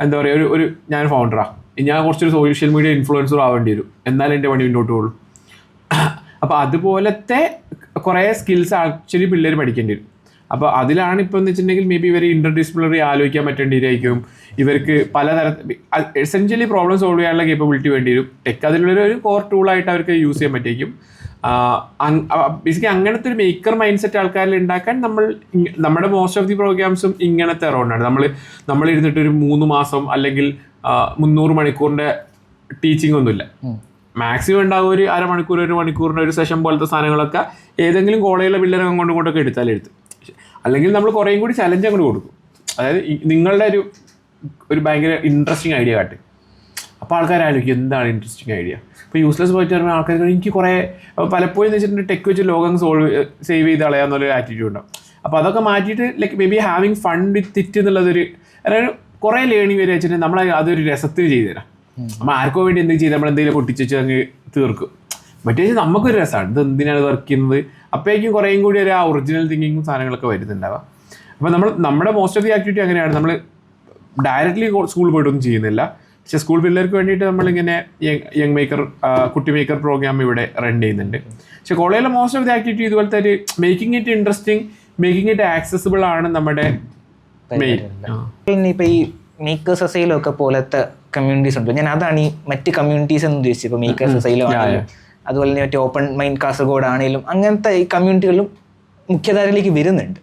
എന്താ പറയുക, ഒരു ഞാൻ ഫൗണ്ടറാണ്, ഞാൻ കുറച്ചൊരു സോഷ്യൽ മീഡിയ ഇൻഫ്ലുവൻസർ ആവേണ്ടി വരും, എന്നാലും എൻ്റെ പണി മുന്നോട്ട് പോകുള്ളൂ. അപ്പോൾ അതുപോലത്തെ കുറേ സ്കിൽസ് ആക്ച്വലി പിള്ളേർ പഠിക്കേണ്ടി വരും. അപ്പോൾ അതിലാണ് ഇപ്പോൾ എന്ന് വെച്ചിട്ടുണ്ടെങ്കിൽ മേ ബി ഇവർ ഇൻ്റർ ഡിസിപ്ലിനറി ആലോചിക്കാൻ പറ്റേണ്ടിയിരിക്കും. ഇവർക്ക് പലതരത്തിൽ എസെൻഷ്യലി പ്രോബ്ലം സോൾവ് ചെയ്യാനുള്ള കേപ്പബിലിറ്റി വേണ്ടി വരും. ടെക് അതിലുള്ളൊരു കോർ ടൂളായിട്ട് അവർക്ക് യൂസ് ചെയ്യാൻ പറ്റിയേക്കും. ബേസിക്കലി അങ്ങനത്തെ ഒരു മേക്കർ മൈൻഡ് സെറ്റ് ആൾക്കാരിൽ ഉണ്ടാക്കാൻ നമ്മുടെ മോസ്റ്റ് ഓഫ് ദി പ്രോഗ്രാംസും ഇങ്ങനത്തെ അറൗണ്ടാണ്. നമ്മൾ ഇരുന്നിട്ട് ഒരു 3 മാസം അല്ലെങ്കിൽ 300 മണിക്കൂറിൻ്റെ ടീച്ചിങ് ഒന്നുമില്ല. മാക്സിമം ഉണ്ടാകും ഒരു അരമണിക്കൂർ, 1 മണിക്കൂറിൻ്റെ ഒരു സെഷൻ പോലത്തെ സാധനങ്ങളൊക്കെ ഏതെങ്കിലും കോളേജിലെ പിള്ളേരെ കൊണ്ടൊക്കെ എടുത്ത് അല്ലെങ്കിൽ നമ്മൾ കുറേയും കൂടി ചലഞ്ച് അങ്ങോട്ട് കൊടുക്കും. അതായത് നിങ്ങളുടെ ഒരു ഭയങ്കര ഇൻട്രസ്റ്റിംഗ് ഐഡിയ കാട്ട്. അപ്പോൾ ആൾക്കാർ ആലോചിക്കും എന്താണ് ഇൻട്രസ്റ്റിംഗ് ഐഡിയ. ഇപ്പോൾ യൂസ്ലെസ് പോയിട്ട് വരുമ്പോൾ ആൾക്കാർ എനിക്ക് കുറേ പലപ്പോഴും എന്ന് വെച്ചിട്ടുണ്ടെങ്കിൽ ടെക് വെച്ച് ലോകം സേവ് ചെയ്ത് കളയാന്നുള്ളൊരു ആറ്റിറ്റ്യൂഡ് ഉണ്ടാവും. അപ്പോൾ അതൊക്കെ മാറ്റിയിട്ട് like may be having fun with it എന്നുള്ളതൊരു, അതായത് കുറേ ലേണിംഗ് വരെ വെച്ചിട്ട് നമ്മൾ അതൊരു രസത്തിന് ചെയ്തു തരാം. നമ്മൾ ആർക്കോ വേണ്ടി എന്തെങ്കിലും ചെയ്ത് നമ്മൾ എന്തെങ്കിലും പൊട്ടിച്ച് അങ്ങ് തീർക്കും. മറ്റേ നമുക്കൊരു രസമാണ്, ഇത് എന്തിനാണ് വർക്ക് ചെയ്യുന്നത്. അപ്പോഴേക്കും കുറേയും കൂടി ഒരു ഒറിജിനൽ തിങ്കിങ്ങും സാധനങ്ങളൊക്കെ വരുന്നുണ്ടാവുക. അപ്പോൾ നമ്മുടെ മോസ്റ്റ് ഓഫ് ദി ആക്ടിവിറ്റി അങ്ങനെയാണ്. നമ്മൾ ഡയറക്റ്റ്ലി സ്കൂളിൽ പോയിട്ടൊന്നും ചെയ്യുന്നില്ല. പക്ഷേ സ്കൂൾ പിള്ളേർക്ക് വേണ്ടിയിട്ട് നമ്മളിങ്ങനെ യങ് മേക്കർ, കുട്ടി മേക്കർ പ്രോഗ്രാം ഇവിടെ റൺ ചെയ്യുന്നുണ്ട്. പക്ഷേ കോളേജിലെ മോസ്റ്റ് ഓഫ് ദി ആക്ടിവിറ്റി ഇതുപോലത്തെ ഒരു making it interesting, making it accessible ആണ് നമ്മുടെ മെയിൻ. പിന്നെ ഇപ്പോൾ ഈ മേക്കേഴ്സ് സൊസൈറ്റിലൊക്കെ പോലത്തെ കമ്മ്യൂണിറ്റീസ് ഉണ്ട്. ഞാൻ അതാണ് ഈ മറ്റ് കമ്മ്യൂണിറ്റീസ് എന്ന് ഉദ്ദേശിച്ചത്. ഇപ്പോൾ മേക്കേഴ്സ് സൊസൈറ്റിലോ ആണെങ്കിലും അതുപോലെ തന്നെ മറ്റേ ഓപ്പൺ മൈൻഡ് കാസർഗോഡ് ആണെങ്കിലും അങ്ങനത്തെ ഈ കമ്മ്യൂണിറ്റികളിലും മുഖ്യധാരയിലേക്ക് വരുന്നുണ്ട്.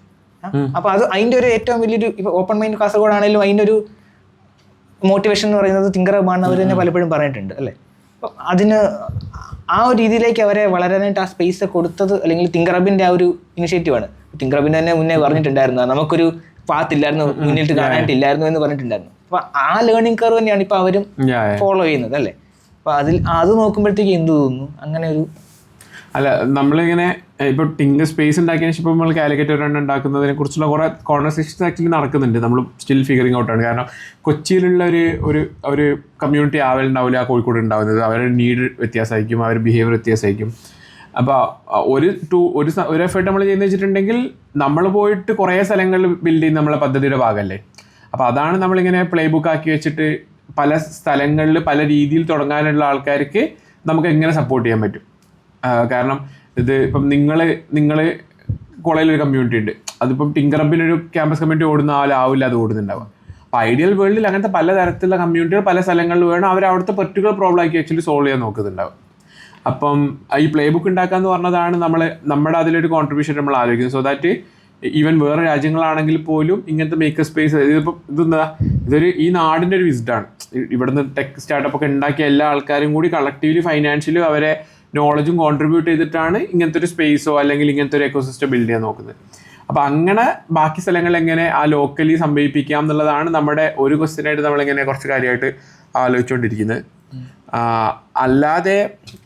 അപ്പോൾ അതിൻ്റെ ഒരു ഏറ്റവും വലിയൊരു, ഇപ്പോൾ ഓപ്പൺ മൈൻഡ് കാസർഗോഡ് ആണെങ്കിലും അതിൻ്റെ ഒരു മോട്ടിവേഷൻ എന്ന് പറയുന്നത് തിങ്കർ ഹബാണ് അവർ തന്നെ പലപ്പോഴും പറഞ്ഞിട്ടുണ്ട് അല്ലേ. അപ്പം അതിന് ആ ഒരു രീതിയിലേക്ക് അവരെ വളരാനായിട്ട് ആ സ്പേസ് കൊടുത്തത് അല്ലെങ്കിൽ തിങ്കർ ഹബിൻ്റെ ആ ഒരു ഇനിഷ്യേറ്റീവാണ്. തിങ്കർ ഹബിൻ്റെ തന്നെ മുന്നേ പറഞ്ഞിട്ടുണ്ടായിരുന്നു നമുക്കൊരു പാത്തില്ലായിരുന്നു, മുന്നിട്ട് കാണാനായിട്ടില്ലായിരുന്നു എന്ന് പറഞ്ഞിട്ടുണ്ടായിരുന്നു. അപ്പോൾ ആ ലേണിംഗ് കർവ് തന്നെയാണ് ഇപ്പോൾ അവരും ഫോളോ ചെയ്യുന്നത് അല്ലേ. അപ്പോൾ അത് നോക്കുമ്പോഴത്തേക്ക് എന്ത് തോന്നുന്നു അങ്ങനെ ഒരു അല്ല, നമ്മളിങ്ങനെ ഇപ്പോൾ ടിങ്കർ സ്പേസ് ഉണ്ടാക്കിയതിന് ശേഷം ഇപ്പോൾ നമ്മൾ കാലിക്കറ്റ് ഒരെണ്ണം ഉണ്ടാക്കുന്നതിനെ കുറിച്ചുള്ള കുറേ കോൺവെർസേഷൻസ് ആക്ച്വലി നടക്കുന്നുണ്ട്. നമ്മൾ സ്റ്റിൽ ഫിഗറിങ് ഔട്ടാണ്. കാരണം കൊച്ചിയിലുള്ള ഒരു കമ്മ്യൂണിറ്റി ആവലുണ്ടാവില്ല കോഴിക്കോട് ഉണ്ടാവുന്നത്. അവരുടെ നീഡ് വ്യത്യാസമായിരിക്കും, അവരുടെ ബിഹേവിയർ വ്യത്യാസമായിരിക്കും. അപ്പോൾ ഒരു എഫേർട്ട് നമ്മൾ ചെയ്യുന്നത് വെച്ചിട്ടുണ്ടെങ്കിൽ നമ്മൾ പോയിട്ട് കുറേ സ്ഥലങ്ങളിൽ ബിൽഡ് ചെയ്യുന്ന നമ്മളെ പദ്ധതിയുടെ ഭാഗമല്ലേ. അപ്പോൾ അതാണ് നമ്മളിങ്ങനെ പ്ലേ ബുക്ക് ആക്കി വെച്ചിട്ട് പല സ്ഥലങ്ങളിൽ പല രീതിയിൽ തുടങ്ങാനുള്ള ആൾക്കാർക്ക് നമുക്ക് എങ്ങനെ സപ്പോർട്ട് ചെയ്യാൻ പറ്റും. കാരണം ഇത് ഇപ്പം നിങ്ങൾ കോളേജിലൊരു കമ്മ്യൂണിറ്റി ഉണ്ട്, അതിപ്പം ടിങ്കർ ഹബിനൊരു ക്യാമ്പസ് കമ്മ്യൂണിറ്റി ഓടുന്ന ആവില്ല അത് ഓടുന്നുണ്ടാവുക. അപ്പോൾ ഐഡിയൽ വേൾഡിൽ അങ്ങനത്തെ പലതരത്തിലുള്ള കമ്മ്യൂണിറ്റികൾ പല സ്ഥലങ്ങളിൽ വേണം അവർ അവിടുത്തെ പർട്ടിക്കുലർ പ്രോബ്ലം ആക്കി ആക്ച്വലി സോൾവ് ചെയ്യാൻ നോക്കുന്നുണ്ടാവും. അപ്പം ഈ പ്ലേ ബുക്ക് ഉണ്ടാക്കാന്ന് പറഞ്ഞതാണ് നമ്മുടെ അതിലൊരു കോൺട്രിബ്യൂഷൻ നമ്മൾ ആലോചിക്കുന്നത്. സോ ദാറ്റ് ഈവൻ വേറെ രാജ്യങ്ങളാണെങ്കിൽ പോലും ഇങ്ങനത്തെ മേക്കർ സ്പേസ് ഇതൊരു ഈ നാടിൻ്റെ ഒരു വിസിറ്റാണ്. ഇവിടുന്ന് ടെക് സ്റ്റാർട്ടപ്പ് ഒക്കെ ഉണ്ടാക്കിയ എല്ലാ ആൾക്കാരും കൂടി കളക്റ്റീവ്ലി ഫൈനാൻഷ്യലി അവരെ നോളജും കോൺട്രിബ്യൂട്ട് ചെയ്തിട്ടാണ് ഇങ്ങനത്തെ ഒരു സ്പേസോ അല്ലെങ്കിൽ ഇങ്ങനത്തെ ഒരു എക്കോസിസ്റ്റം ബിൽഡ് ചെയ്യാൻ നോക്കുന്നത്. അപ്പോൾ അങ്ങനെ ബാക്കി സ്ഥലങ്ങൾ എങ്ങനെ ആ ലോക്കലി സംഭവിപ്പിക്കാം എന്നുള്ളതാണ് നമ്മുടെ ഒരു ക്വസ്റ്റ്യനായിട്ട് നമ്മളിങ്ങനെ കുറച്ച് കാര്യമായിട്ട് ആലോചിച്ചുകൊണ്ടിരിക്കുന്നത്. അല്ലാതെ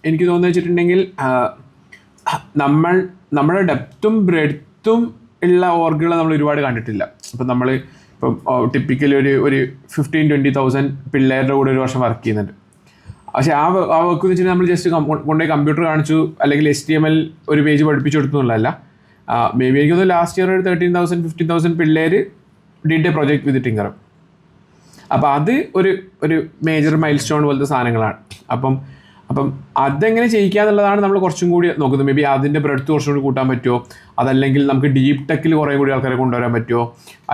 എനിക്ക് തോന്നുന്നു വെച്ചിട്ടുണ്ടെങ്കിൽ നമ്മുടെ ഡെപ്തും ബ്രെഡ്ത്തും ഉള്ള ഓർഗുകൾ നമ്മൾ ഒരുപാട് കണ്ടിട്ടില്ല. ഇപ്പം ടിപ്പിക്കലി ഒരു 15,000-20,000 പിള്ളേരുടെ കൂടെ ഒരു വർഷം വർക്ക് ചെയ്യുന്നുണ്ട്. പക്ഷേ ആ വർക്ക് എന്ന് വെച്ചിട്ടുണ്ടെങ്കിൽ നമ്മൾ ജസ്റ്റ് കൊണ്ടുപോയി കമ്പ്യൂട്ടർ കാണിച്ചു അല്ലെങ്കിൽ HTML ഒരു പേജ് പഠിപ്പിച്ചു കൊടുത്തു എന്നുള്ളതല്ല. മേ ബി എനിക്കൊന്ന് ലാസ്റ്റ് ഇയർ ഒരു 13,000-15,000 പിള്ളേർ did A project with tinker. അപ്പോൾ അത് ഒരു മേജർ മൈൽ സ്റ്റോൺ പോലത്തെ സാധനങ്ങളാണ്. അപ്പം അതെങ്ങനെ ചെയ്യിക്കുക എന്നുള്ളതാണ് നമ്മൾ കുറച്ചും കൂടി നോക്കുന്നത്. മേ ബി അതിൻ്റെ ബ്രെഡ്ത്ത് കുറച്ചും കൂടി കൂട്ടാൻ പറ്റുമോ, അതല്ലെങ്കിൽ നമുക്ക് ഡീപ്പ് ടെക്കിൽ കുറേ കൂടി ആൾക്കാരെ കൊണ്ടുവരാൻ പറ്റുമോ,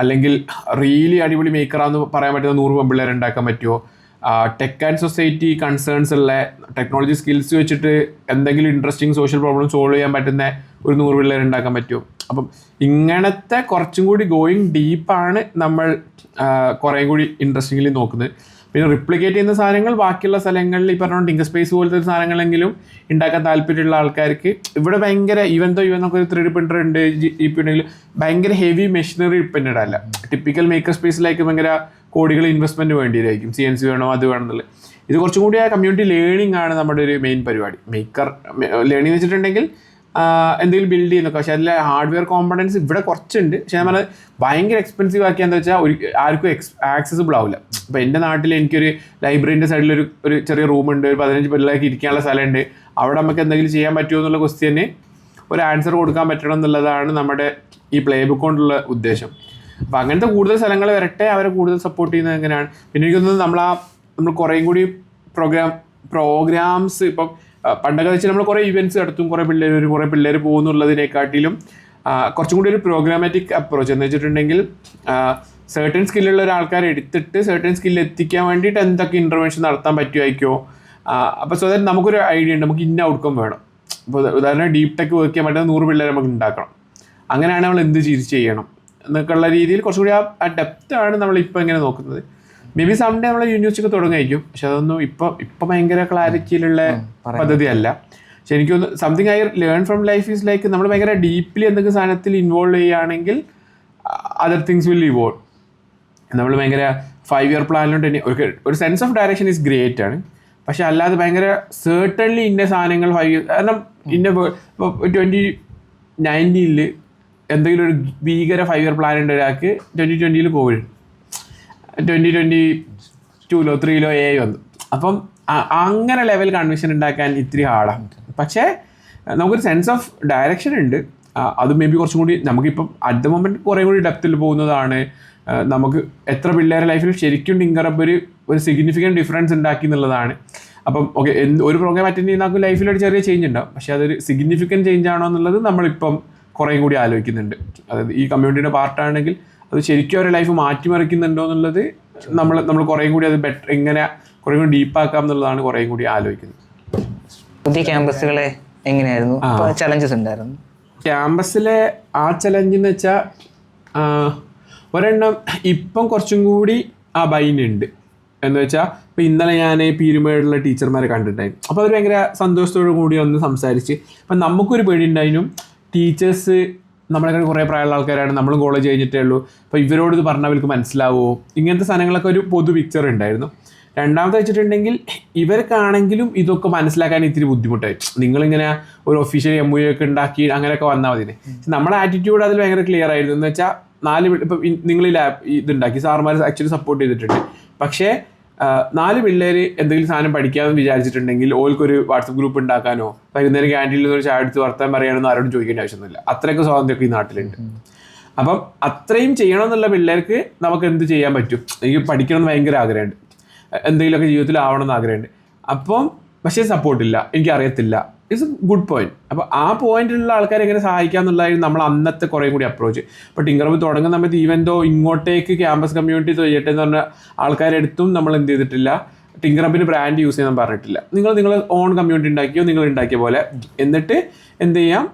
അല്ലെങ്കിൽ റിയലി അടിപൊളി മേക്കറാന്ന് പറയാൻ പറ്റുന്ന 100 പെൺപിള്ളേരെ ഉണ്ടാക്കാൻ പറ്റുമോ. ടെക് ആൻഡ് സൊസൈറ്റി കൺസേൺസ് ഉള്ള ടെക്നോളജി സ്കിൽസ് വെച്ചിട്ട് എന്തെങ്കിലും ഇൻട്രസ്റ്റിംഗ് സോഷ്യൽ പ്രോബ്ലം സോൾവ് ചെയ്യാൻ പറ്റുന്ന ഒരു 100 പിള്ളേർ ഉണ്ടാക്കാൻ പറ്റുമോ. അപ്പം ഇങ്ങനത്തെ കുറച്ചും കൂടി ഗോയിങ് ഡീപ്പാണ് നമ്മൾ കുറേ കൂടി ഇൻട്രസ്റ്റിംഗ്ലി നോക്കുന്നത്. പിന്നെ റിപ്ലിക്കേറ്റ് ചെയ്യുന്ന സാധനങ്ങൾ ബാക്കിയുള്ള സ്ഥലങ്ങളിൽ ഈ പറഞ്ഞ ടിങ്കർ സ്പേസ് പോലത്തെ സാധനങ്ങളെങ്കിലും ഉണ്ടാക്കാൻ താല്പര്യമുള്ള ആൾക്കാർക്ക് ഇവിടെ ഭയങ്കര ഇവൻ നമുക്ക് ഒരു 3D പ്രിൻ്റർ ഉണ്ട് ഇപ്പം ഉണ്ടെങ്കിൽ ഭയങ്കര ഹെവി മെഷീനറി ഡിപ്പെൻഡഡ് അല്ല. ടിപ്പിക്കൽ മേക്കർ സ്പേസിലേക്ക് ഭയങ്കര കോടികൾ ഇൻവെസ്റ്റ്മെൻറ്റ് വേണ്ടിയിരിക്കും. CNC വേണോ അത് വേണമെന്നുള്ളത്. ഇത് കുറച്ചും കൂടി ആ കമ്മ്യൂണിറ്റി ലേണിംഗ് ആണ് നമ്മുടെ ഒരു മെയിൻ പരിപാടി. മേക്കർ ലേണിംഗ് എന്ന് വെച്ചിട്ടുണ്ടെങ്കിൽ എന്തെങ്കിലും ബിൽഡ് ചെയ്യുന്നൊക്കെ. പക്ഷേ അതിലെ ഹാർഡ്വെയർ കോമ്പണൻസ് ഇവിടെ കുറച്ചുണ്ട്. പക്ഷേ നമ്മൾ ഭയങ്കര എക്സ്പെൻസീവ് ആക്കിയാന്ന് വെച്ചാൽ ആർക്കും ആക്സസിബിൾ ആവില്ല. ഇപ്പോൾ എൻ്റെ നാട്ടിൽ എനിക്കൊരു ലൈബ്രറീൻ്റെ സൈഡിൽ ഒരു ചെറിയ റൂമുണ്ട്, ഒരു 15 പിള്ളേർക്ക് ഇരിക്കാനുള്ള സ്ഥലമുണ്ട്. അവിടെ നമുക്ക് എന്തെങ്കിലും ചെയ്യാൻ പറ്റുമോ എന്നുള്ള ക്വസ്റ്റ്യന് ഒരു ആൻസർ കൊടുക്കാൻ പറ്റണം എന്നുള്ളതാണ് നമ്മുടെ ഈ പ്ലേ ബുക്ക് കൊണ്ടുള്ള ഉദ്ദേശം. അപ്പോൾ അങ്ങനത്തെ കൂടുതൽ സ്ഥലങ്ങൾ വരട്ടെ, അവരെ കൂടുതൽ സപ്പോർട്ട് ചെയ്യുന്നത് എങ്ങനെയാണ്. പിന്നെ എനിക്ക് തോന്നുന്നത് നമ്മൾ കുറേയും കൂടി പ്രോഗ്രാംസ് ഇപ്പം പണ്ടൊക്കെ വെച്ച് നമ്മൾ കുറേ ഇവൻറ്റ്സ് നടത്തും, കുറേ പിള്ളേർ പോകുന്നുള്ളതിനെക്കാട്ടിലും കുറച്ചും കൂടി ഒരു പ്രോഗ്രാമാറ്റിക് അപ്രോച്ച് എന്ന് വെച്ചിട്ടുണ്ടെങ്കിൽ സർട്ടൻ സ്കില്ലുള്ള ഒരാൾക്കാരെ എടുത്തിട്ട് സർട്ടൻ സ്കില്ല് എത്തിക്കാൻ വേണ്ടിയിട്ട് എന്തൊക്കെ ഇൻ്റർവെൻഷൻ നടത്താൻ പറ്റുമായിരിക്കുമോ. അപ്പോൾ സോ ദാറ്റ് നമുക്കൊരു ഐഡിയ ഉണ്ട്, നമുക്ക് ഇന്ന ഔട്ട്കം വേണം. ഇപ്പോൾ ഉദാഹരണം ഡീപ് ടെക് വർക്ക് ചെയ്യാൻ പറ്റുന്ന 100 പിള്ളേരെ നമുക്ക് ഉണ്ടാക്കണം. അങ്ങനെയാണ് നമ്മൾ എന്ത് ചെയ്യണം എന്നൊക്കെയുള്ള രീതിയിൽ കുറച്ചുകൂടി ആ ഡെപ്താണ് നമ്മളിപ്പോൾ ഇങ്ങനെ നോക്കുന്നത്. മേ ബി സംഡേ നമ്മൾ യൂണിവേഴ്സിറ്റി തുടങ്ങായിരിക്കും. പക്ഷെ അതൊന്നും ഇപ്പം ഭയങ്കര ക്ലാരിറ്റിയിലുള്ള പദ്ധതിയല്ല. പക്ഷെ എനിക്കൊന്ന് something I learn from life is like നമ്മൾ ഭയങ്കര ഡീപ്ലി എന്തെങ്കിലും സാധനത്തിൽ ഇൻവോൾവ് ചെയ്യുകയാണെങ്കിൽ അതർ തിങ്സ് വിൽ ഇവോൾവ്. നമ്മൾ ഭയങ്കര 5 year പ്ലാനിലോട്ട് തന്നെ ഒരു sense of direction is great ആണ്. പക്ഷെ അല്ലാതെ ഭയങ്കര സേർട്ടൺലി ഇന്ന സാധനങ്ങൾ 5 years കാരണം ഇന്ന ഇപ്പോൾ 2019 എന്തെങ്കിലും ഒരു ഭീകര 5 year പ്ലാൻ ഉണ്ട് ഒരാൾക്ക്. 2020 കോവിഡ്, 2022 3 AI വന്നു. അപ്പം അങ്ങനെ ലെവൽ കൺവിഷൻ ഉണ്ടാക്കാൻ ഇത്തിരി ഹാർഡാണ്. പക്ഷേ നമുക്കൊരു സെൻസ് ഓഫ് ഡയറക്ഷൻ ഉണ്ട്. അത് മേ ബി കുറച്ചും കൂടി നമുക്കിപ്പം അറ്റ് ദ മൊമെൻറ്റ് കുറേ കൂടി ഡെപ്തിൽ പോകുന്നതാണ്. നമുക്ക് എത്ര പിള്ളേരുടെ ലൈഫിൽ ശരിക്കും ടിങ്കർ ഹബ് ഒരു സിഗ്നിഫിക്കൻറ്റ് ഡിഫറൻസ് ഉണ്ടാക്കി എന്നുള്ളതാണ്. അപ്പം ഓക്കെ, ഒരു പ്രോഗ്രാം അറ്റൻഡ് ചെയ്യുന്ന നമുക്ക് ലൈഫിലൊരു ചെറിയ ചേഞ്ച് ഉണ്ടാവും. പക്ഷേ അതൊരു സിഗ്നിഫിക്കൻറ്റ് ചേഞ്ച് ആണോ എന്നുള്ളത് നമ്മളിപ്പം കുറേ കൂടി ആലോചിക്കുന്നുണ്ട്. അതായത് ഈ കമ്മ്യൂണിറ്റിയുടെ പാർട്ടാണെങ്കിൽ അത് ശരിക്കും അവരുടെ ലൈഫ് മാറ്റിമറിക്കുന്നുണ്ടോ എന്നുള്ളത് നമ്മൾ കുറേ കൂടി അത് ബെറ്റർ എങ്ങനെ കുറേ കൂടി ഡീപ്പാക്കാം എന്നുള്ളതാണ് കുറേ കൂടി ആലോചിക്കുന്നത്. പുതിയ ക്യാമ്പസുകളെ എങ്ങനെയായിരുന്നു, ചലഞ്ചസ് ഉണ്ടായിരുന്നു? ക്യാമ്പസിലെ ആ ചലഞ്ച് എന്ന് വെച്ചാൽ ഒരെണ്ണം ഇപ്പം കുറച്ചും കൂടി ആ ബൈനുണ്ട്. എന്ന് വെച്ചാൽ ഇപ്പോൾ ഇന്നലെ ഞാൻ പീരുമേടുള്ള ടീച്ചർമാരെ കണ്ടിട്ടുണ്ടായിരുന്നു. അപ്പോൾ അവർ ഭയങ്കര സന്തോഷത്തോടു കൂടി ഒന്ന് സംസാരിച്ച് അപ്പം നമുക്കൊരു പേടി ഉണ്ടായിരുന്നു. ടീച്ചേഴ്സ് നമ്മളെ കുറേ പ്രായമുള്ള ആൾക്കാരാണ്, നമ്മളും കോളേജ് കഴിഞ്ഞിട്ടേ ഉള്ളൂ. അപ്പോൾ ഇവരോട് ഇത് പറഞ്ഞാൽ അവർക്ക് മനസ്സിലാവുമോ, ഇങ്ങനത്തെ സാധനങ്ങളൊക്കെ ഒരു പൊതു പിക്ചർ ഉണ്ടായിരുന്നു. രണ്ടാമത്തെ വെച്ചിട്ടുണ്ടെങ്കിൽ ഇവർക്കാണെങ്കിലും ഇതൊക്കെ മനസ്സിലാക്കാൻ ഇത്തിരി ബുദ്ധിമുട്ടായി. നിങ്ങളിങ്ങനെ ഒരു ഒഫീഷ്യൽ MOU ഒക്കെ ഉണ്ടാക്കി അങ്ങനെയൊക്കെ വന്നാൽ മതി. നമ്മുടെ ആറ്റിറ്റ്യൂഡ് അതിൽ ഭയങ്കര ക്ലിയർ ആയിരുന്നു. എന്ന് വെച്ചാൽ 4 ഇപ്പം നിങ്ങൾ ഈ ഇതുണ്ടാക്കി സാർമാർ ആക്ച്വലി സപ്പോർട്ട് ചെയ്തിട്ടുണ്ട്. പക്ഷേ 4 പിള്ളേർ എന്തെങ്കിലും സാധനം പഠിക്കാമെന്ന് വിചാരിച്ചിട്ടുണ്ടെങ്കിൽ ഓൾക്കൊരു വാട്സപ്പ് ഗ്രൂപ്പ് ഉണ്ടാക്കാനോ വൈകുന്നേരം ക്യാൻറ്റീനിൽ നിന്ന് ഒരു ചായ എടുത്ത് വർത്താൻ പറയാനൊന്നും ആരോടും ചോദിക്കേണ്ട ആവശ്യമൊന്നുമില്ല. അത്രയൊക്കെ സ്വാതന്ത്ര്യമൊക്കെ ഈ നാട്ടിലുണ്ട്. അപ്പം അത്രയും ചെയ്യണമെന്നുള്ള പിള്ളേർക്ക് നമുക്ക് എന്ത് ചെയ്യാൻ പറ്റും. എനിക്ക് പഠിക്കണമെന്ന് ഭയങ്കര ആഗ്രഹമുണ്ട്, എന്തെങ്കിലുമൊക്കെ ജീവിതത്തിൽ ആവണമെന്ന് ആഗ്രഹമുണ്ട്. അപ്പം പക്ഷേ സപ്പോർട്ടില്ല, എനിക്കറിയത്തില്ല. It's A good point. അപ്പോൾ ആ പോയിന്റിലുള്ള ആൾക്കാരെ എങ്ങനെ സഹായിക്കുക എന്നുള്ളതായിരുന്നു നമ്മൾ അന്നത്തെ കുറേ കൂടി അപ്രോച്ച്. ഇപ്പോൾ ടിങ്കർ ഹബ് തുടങ്ങുന്ന സമയത്ത് ഈവൻതോ ഇങ്ങോട്ടേക്ക് ക്യാമ്പസ് കമ്മ്യൂണിറ്റി ചെയ്യട്ടെ എന്ന് പറഞ്ഞ ആൾക്കാരെടുത്തും നമ്മൾ എന്ത് ചെയ്തിട്ടില്ല, ടിങ്കർ ഹബിന് ബ്രാൻഡ് യൂസ് ചെയ്യാൻ പറഞ്ഞിട്ടില്ല. നിങ്ങൾ ഓൺ കമ്മ്യൂണിറ്റി ഉണ്ടാക്കിയോ, നിങ്ങൾ ഉണ്ടാക്കിയ പോലെ. എന്നിട്ട് എന്ത് ചെയ്യാം,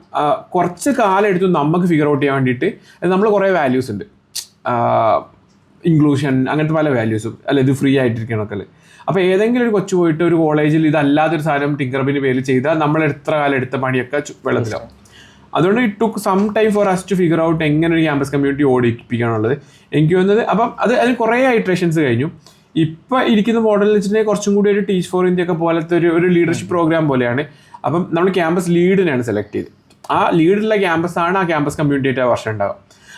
കുറച്ച് കാലം എടുത്തു നമുക്ക് ഫിഗർ ഔട്ട് ചെയ്യാൻ വേണ്ടിയിട്ട്. നമ്മൾ കുറേ വാല്യൂസ് ഉണ്ട്, ഇൻക്ലൂഷൻ അങ്ങനത്തെ പല വാല്യൂസും അല്ല, ഇത് ഫ്രീ ആയിട്ടിരിക്കണമൊക്കെ. അപ്പോൾ ഏതെങ്കിലും ഒരു കൊച്ചു പോയിട്ട് ഒരു കോളേജിൽ ഇതല്ലാത്തൊരു സാധനം ടിങ്കർ ഹബിൻ്റെ പേരിൽ ചെയ്താൽ നമ്മൾ എത്ര കാലം എടുത്ത പണിയൊക്കെ വെള്ളത്തിലാവും. അതുകൊണ്ട് it took some time for us to figure out എങ്ങനെ ഒരു ക്യാമ്പസ് കമ്മ്യൂണിറ്റി ഓടിപ്പിക്കാനുള്ളത്. എനിക്ക് തോന്നുന്നത് അപ്പം അതിന് കുറേ ഇറ്ററേഷൻസ് കഴിഞ്ഞു. ഇപ്പം ഇരിക്കുന്ന മോഡൽ വെച്ചിട്ടുണ്ടെങ്കിൽ കുറച്ചും കൂടി ഒരു ടീച്ച് ഫോർ ഇന്ത്യ ഒക്കെ പോലത്തെ ഒരു ലീഡർഷിപ്പ് പ്രോഗ്രാം പോലെയാണ്. അപ്പം നമ്മൾ ക്യാമ്പസ് ലീഡിനെയാണ് സെലക്ട് ചെയ്ത്. ആ ലീഡുള്ള ക്യാമ്പസാണ് ആ ക്യാമ്പസ് കമ്മ്യൂണിറ്റിയായിട്ട് ആ വർഷം ഉണ്ടാവുക.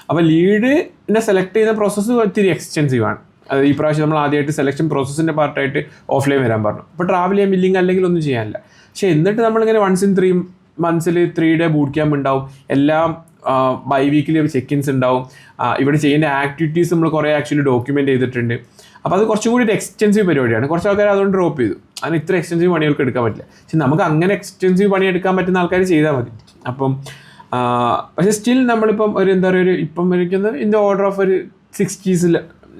അപ്പോൾ ലീഡിനെ സെലക്ട് ചെയ്യുന്ന പ്രോസസ്സ് ഒത്തിരി എക്സ്റ്റെൻസീവാണ്. അത് ഈ പ്രാവശ്യം നമ്മൾ ആദ്യമായിട്ട് സെലക്ഷൻ പ്രോസസ്സിൻ്റെ പാർട്ടായിട്ട് ഓഫ്ലൈൻ വരാൻ പറഞ്ഞു. അപ്പോൾ ട്രാവൽ ചെയ്യാൻ ബില്ലിങ് അല്ലെങ്കിൽ ഒന്നും ചെയ്യാനില്ല. പക്ഷേ എന്നിട്ട് നമ്മളിങ്ങനെ 1 in 3 months 3 day boot camp ഉണ്ടാവും. എല്ലാം ബൈ വീക്കിലി ചെക്ക്-ഇൻസ് ഉണ്ടാവും. ഇവിടെ ചെയ്യുന്ന ആക്ടിവിറ്റീസ് നമ്മൾ കുറേ ആക്ച്വലി ഡോക്യുമെൻ്റ് ചെയ്തിട്ടുണ്ട്. അപ്പോൾ അത് കുറച്ചും കൂടി ഒരു എക്സ്റ്റെൻസീവ് പരിപാടിയാണ്. കുറച്ച് ആൾക്കാർ അതുകൊണ്ട് ഡ്രോപ്പ് ചെയ്തു. അതിന് ഇത്ര എക്സ്റ്റെൻസീവ് പണികൾക്ക് എടുക്കാൻ പറ്റില്ല. പക്ഷെ നമുക്ക് അങ്ങനെ എക്സ്റ്റെൻസീവ് പണി എടുക്കാൻ പറ്റുന്ന ആൾക്കാർ ചെയ്താൽ മതി. അപ്പം പക്ഷേ സ്റ്റിൽ നമ്മളിപ്പം ഒരു എന്താ പറയുക, ഇപ്പം ഇരിക്കുന്നത് ഇൻ ദ ഓർഡർ ഓഫ് ഒരു 60s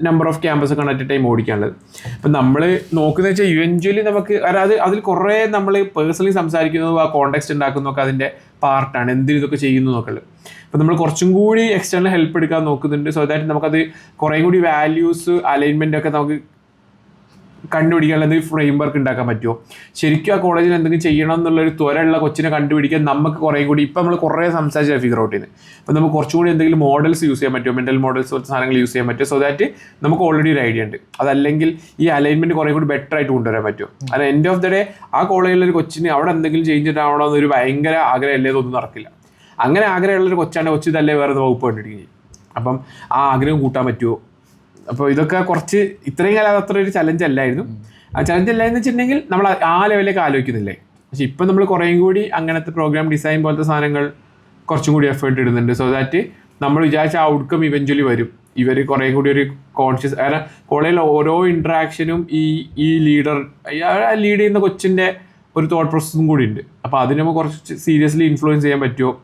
നമ്പർ ഓഫ് ക്യാമ്പസ് ഒക്കെ അറ്റ് ടൈം ഓടിക്കാനുള്ളത്. അപ്പം നമ്മൾ നോക്കുന്നത് വെച്ചാൽ ഇവഞ്ച്വലി നമുക്ക് അതായത് അതിൽ കുറേ നമ്മൾ പേഴ്സണലി സംസാരിക്കുന്നതും ആ കോണ്ടെക്സ്റ്റ് ഉണ്ടാക്കുന്നതൊക്കെ അതിൻ്റെ പാർട്ടാണ്, എന്തിനും ഇതൊക്കെ ചെയ്യുന്നു എന്നൊക്കെ ഉള്ളത്. അപ്പം നമ്മൾ കുറച്ചും കൂടി എക്സ്റ്റേണൽ ഹെൽപ്പ് എടുക്കാൻ നോക്കുന്നുണ്ട്. സോ ദാറ്റ് നമുക്കത് കുറേ കൂടി വാല്യൂസ് അലൈൻമെൻ്റ് ഒക്കെ നമുക്ക് കണ്ടുപിടിക്കാനുള്ള എന്തെങ്കിലും ഫ്രെയിം വർക്ക് ഉണ്ടാക്കാൻ പറ്റുമോ, ശരിക്കും ആ കോളേജിൽ എന്തെങ്കിലും ചെയ്യണം എന്നുള്ളൊരു ത്വരയുള്ള കൊച്ചിനെ കണ്ടുപിടിക്കാൻ നമുക്ക് കുറേ കൂടി ഇപ്പം നമ്മൾ കുറേ സംസാരിച്ചാൽ ഫിഗർ ഔട്ട് ചെയ്യുന്നത്. അപ്പം നമുക്ക് കുറച്ചുകൂടി എന്തെങ്കിലും മോഡൽസ് യൂസ് ചെയ്യാൻ പറ്റുമോ, മെൻ്റൽ മോഡൽസ് പോലത്തെ സാധനങ്ങൾ യൂസ് ചെയ്യാൻ പറ്റുമോ, സോ ദാറ്റ് നമുക്ക് ഓൾറെഡി ഒരു ഐഡിയ ഉണ്ട്. അതല്ലെങ്കിൽ ഈ അലൈൻമെൻറ്റ് കുറേ കൂടി ബെറ്റർ ആയിട്ട് കൊണ്ടുവരാൻ പറ്റുമോ. അല്ല എൻഡ് ഓഫ് ദ ഡേ ആ കോളേജിലൊരു കൊച്ചിന് അവിടെ എന്തെങ്കിലും ചേഞ്ച് ഉണ്ടാവണോ എന്നൊരു ഭയങ്കര ആഗ്രഹമല്ലേ, ഇതൊന്നും നടക്കില്ല. അങ്ങനെ ആഗ്രഹമുള്ളൊരു കൊച്ചാണ് കൊച്ചു ഇതല്ലേ വേറെ വകുപ്പ് കണ്ടിരിക്കുന്നത്. അപ്പം ആ ആഗ്രഹം കൂട്ടാൻ പറ്റുമോ. അപ്പോൾ ഇതൊക്കെ കുറച്ച് ഇത്രയും കാലം അത്ര ഒരു ചലഞ്ച് അല്ലായിരുന്നു. ആ ചലഞ്ച് അല്ലായെന്ന് വെച്ചിട്ടുണ്ടെങ്കിൽ നമ്മൾ ആ ലെവലിലേക്ക് ആലോചിക്കുന്നില്ലേ. പക്ഷെ ഇപ്പം നമ്മൾ കുറേയും കൂടി അങ്ങനത്തെ പ്രോഗ്രാം ഡിസൈൻ പോലത്തെ സാധനങ്ങൾ കുറച്ചും കൂടി എഫേർട്ട് ഇടുന്നുണ്ട്. സോ ദാറ്റ് നമ്മൾ വിചാരിച്ച ഔട്ട്കം ഇവഞ്ച്വലി വരും. ഇവർ കുറേ കൂടി ഒരു കോൺഷ്യസ്, കാരണം കോളേജിൽ ഓരോ ഇൻട്രാക്ഷനും ഈ ലീഡർ ലീഡ് ചെയ്യുന്ന കൊച്ചിൻ്റെ ഒരു തോട്ട് പ്രോസസ്സും കൂടി ഉണ്ട്. അപ്പോൾ അതിന് നമുക്ക് കുറച്ച് സീരിയസ്ലി ഇൻഫ്ലുവൻസ് ചെയ്യാൻ പറ്റുമോ.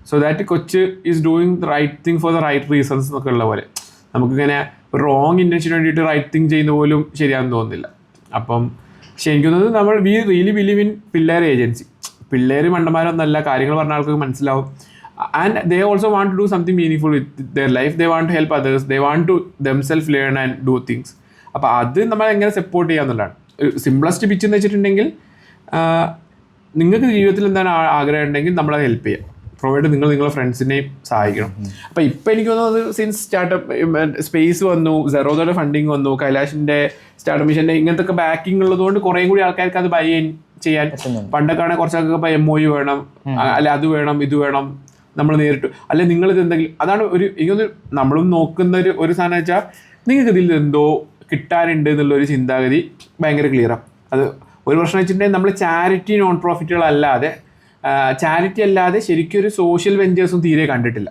സോ ദാറ്റ് കൊച്ച് is doing the right thing for the right reasons എന്നൊക്കെ ഉള്ള പോലെ നമുക്കിങ്ങനെ റോങ് ഇൻറ്റൻഷന് വേണ്ടിയിട്ട് റൈറ്റ് തിങ് ചെയ്യുന്ന പോലും ശരിയാണെന്ന് തോന്നുന്നില്ല. അപ്പം പക്ഷെ എനിക്കൊന്നത് നമ്മൾ വി റിയലി ബിലീവ് ഇൻ പിള്ളേർ ഏജൻസി. പിള്ളേർ മണ്ടന്മാരൊന്നല്ല, കാര്യങ്ങൾ പറഞ്ഞ ആൾക്കാർക്ക് മനസ്സിലാവും. And they also want to do something meaningful with their life. They want to help others, they want to themselves learn and do things. അപ്പോൾ അത് നമ്മൾ എങ്ങനെ സപ്പോർട്ട് ചെയ്യുക എന്നുള്ളതാണ്. ഒരു സിംപ്ലസ്റ്റ് പിച്ച് എന്ന് വെച്ചിട്ടുണ്ടെങ്കിൽ നിങ്ങൾക്ക് ജീവിതത്തിൽ എന്താണ് ആഗ്രഹം ഉണ്ടെങ്കിൽ നമ്മളത് ഹെൽപ്പ് ചെയ്യാം. പ്രൊവൈഡ് നിങ്ങളുടെ ഫ്രണ്ട്സിനെയും സഹായിക്കണം. അപ്പോൾ ഇപ്പോൾ എനിക്ക് തോന്നുന്നത് സിൻസ് സ്റ്റാർട്ടപ്പ് സ്പേസ് വന്നു, സെറോദയുടെ ഫണ്ടിങ് വന്നു, കൈലാഷിൻ്റെ സ്റ്റാർട്ടപ്പ് മിഷൻ്റെ ഇങ്ങനത്തെ ഒക്കെ ബാക്കിംഗ് ഉള്ളതുകൊണ്ട് കുറേ കൂടി ആൾക്കാർക്ക് അത് ബൈ ചെയ്യാൻ. പണ്ടൊക്കെ ആണെങ്കിൽ കുറച്ചൊക്കെ ഇപ്പോൾ MOU വേണം, അല്ല അത് വേണം ഇത് വേണം, നമ്മൾ നേരിട്ട് അല്ലെ നിങ്ങളിത് എന്തെങ്കിലും. അതാണ് ഒരു എനിക്കൊന്ന് നമ്മളും നോക്കുന്ന ഒരു സാധനം വെച്ചാൽ നിങ്ങൾക്ക് ഇതിൽ എന്തോ കിട്ടാനുണ്ട് എന്നുള്ളൊരു ചിന്താഗതി ഭയങ്കര ക്ലിയറാണ്. അത് ഒരു പ്രശ്നം വെച്ചിട്ടുണ്ടെങ്കിൽ നമ്മൾ ചാരിറ്റി നോൺ പ്രോഫിറ്റുകളല്ലാതെ ചാരിറ്റി അല്ലാതെ ശരിക്കും ഒരു സോഷ്യൽ വെഞ്ചേഴ്സും തീരെ കണ്ടിട്ടില്ല.